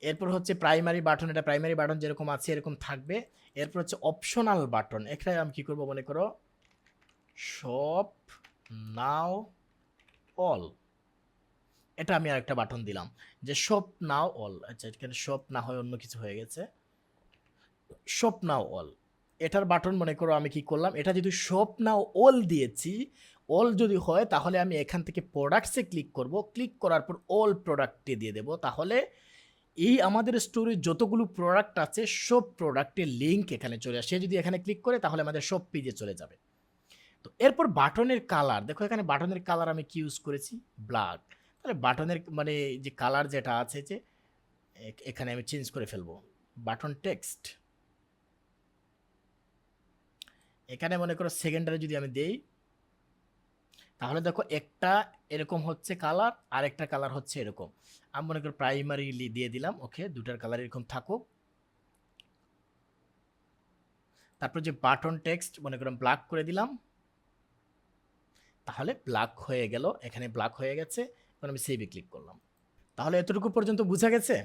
A: এরপর হচ্ছে প্রাইমারি বাটন, এটা প্রাইমারি বাটন যেরকম আছে এরকম থাকবে। এরপর হচ্ছে অপশনাল বাটন, এখানে আমি কি করব মনে করো শপ নাও অল, এটা আমি আরেকটা বাটন দিলাম যে শপ নাও অল। আচ্ছা এখানে শপ না হয় অন্য কিছু হয়ে গেছে, শপ নাও অল, এটার বাটন মনে করো আমি কি করলাম, এটা যদি শপ নাও অল দিয়েছি, অল যদি হয় তাহলে আমি এখান থেকে প্রোডাক্টসে ক্লিক করব, ক্লিক করার পর অল প্রোডাক্টে দিয়ে দেব, তাহলে এই আমাদের স্টোরে যতগুলো প্রোডাক্ট আছে সব প্রোডাক্টের লিঙ্ক এখানে চলে আসে, সে যদি এখানে ক্লিক করে তাহলে আমাদের সব পেজে চলে যাবে। তো এরপর বাটনের কালার, দেখো এখানে বাটনের কালার আমি কি ইউজ করেছি, ব্ল্যাক, তাহলে বাটনের মানে যে কালার যেটা আছে যে এখানে আমি চেঞ্জ করে ফেলবো, বাটন টেক্সট, এখানে মনে করো সেকেন্ডারে যদি আমি দেই তাহলে দেখো একটা এরকম হচ্ছে কালার আর একটা কালার হচ্ছে এরকম, আমি মনে করি প্রাইমারিলি দিয়ে দিলাম, ওকে দুটার কালার এরকম থাকুক। তারপর যে বাটন টেক্সট মনে করলাম ব্ল্যাক করে দিলাম, তাহলে ব্ল্যাক হয়ে গেল, এখানে ব্ল্যাক হয়ে গেছে, এখন আমি সেভে ক্লিক করলাম। তাহলে এতটুকু পর্যন্ত বোঝা গেছে।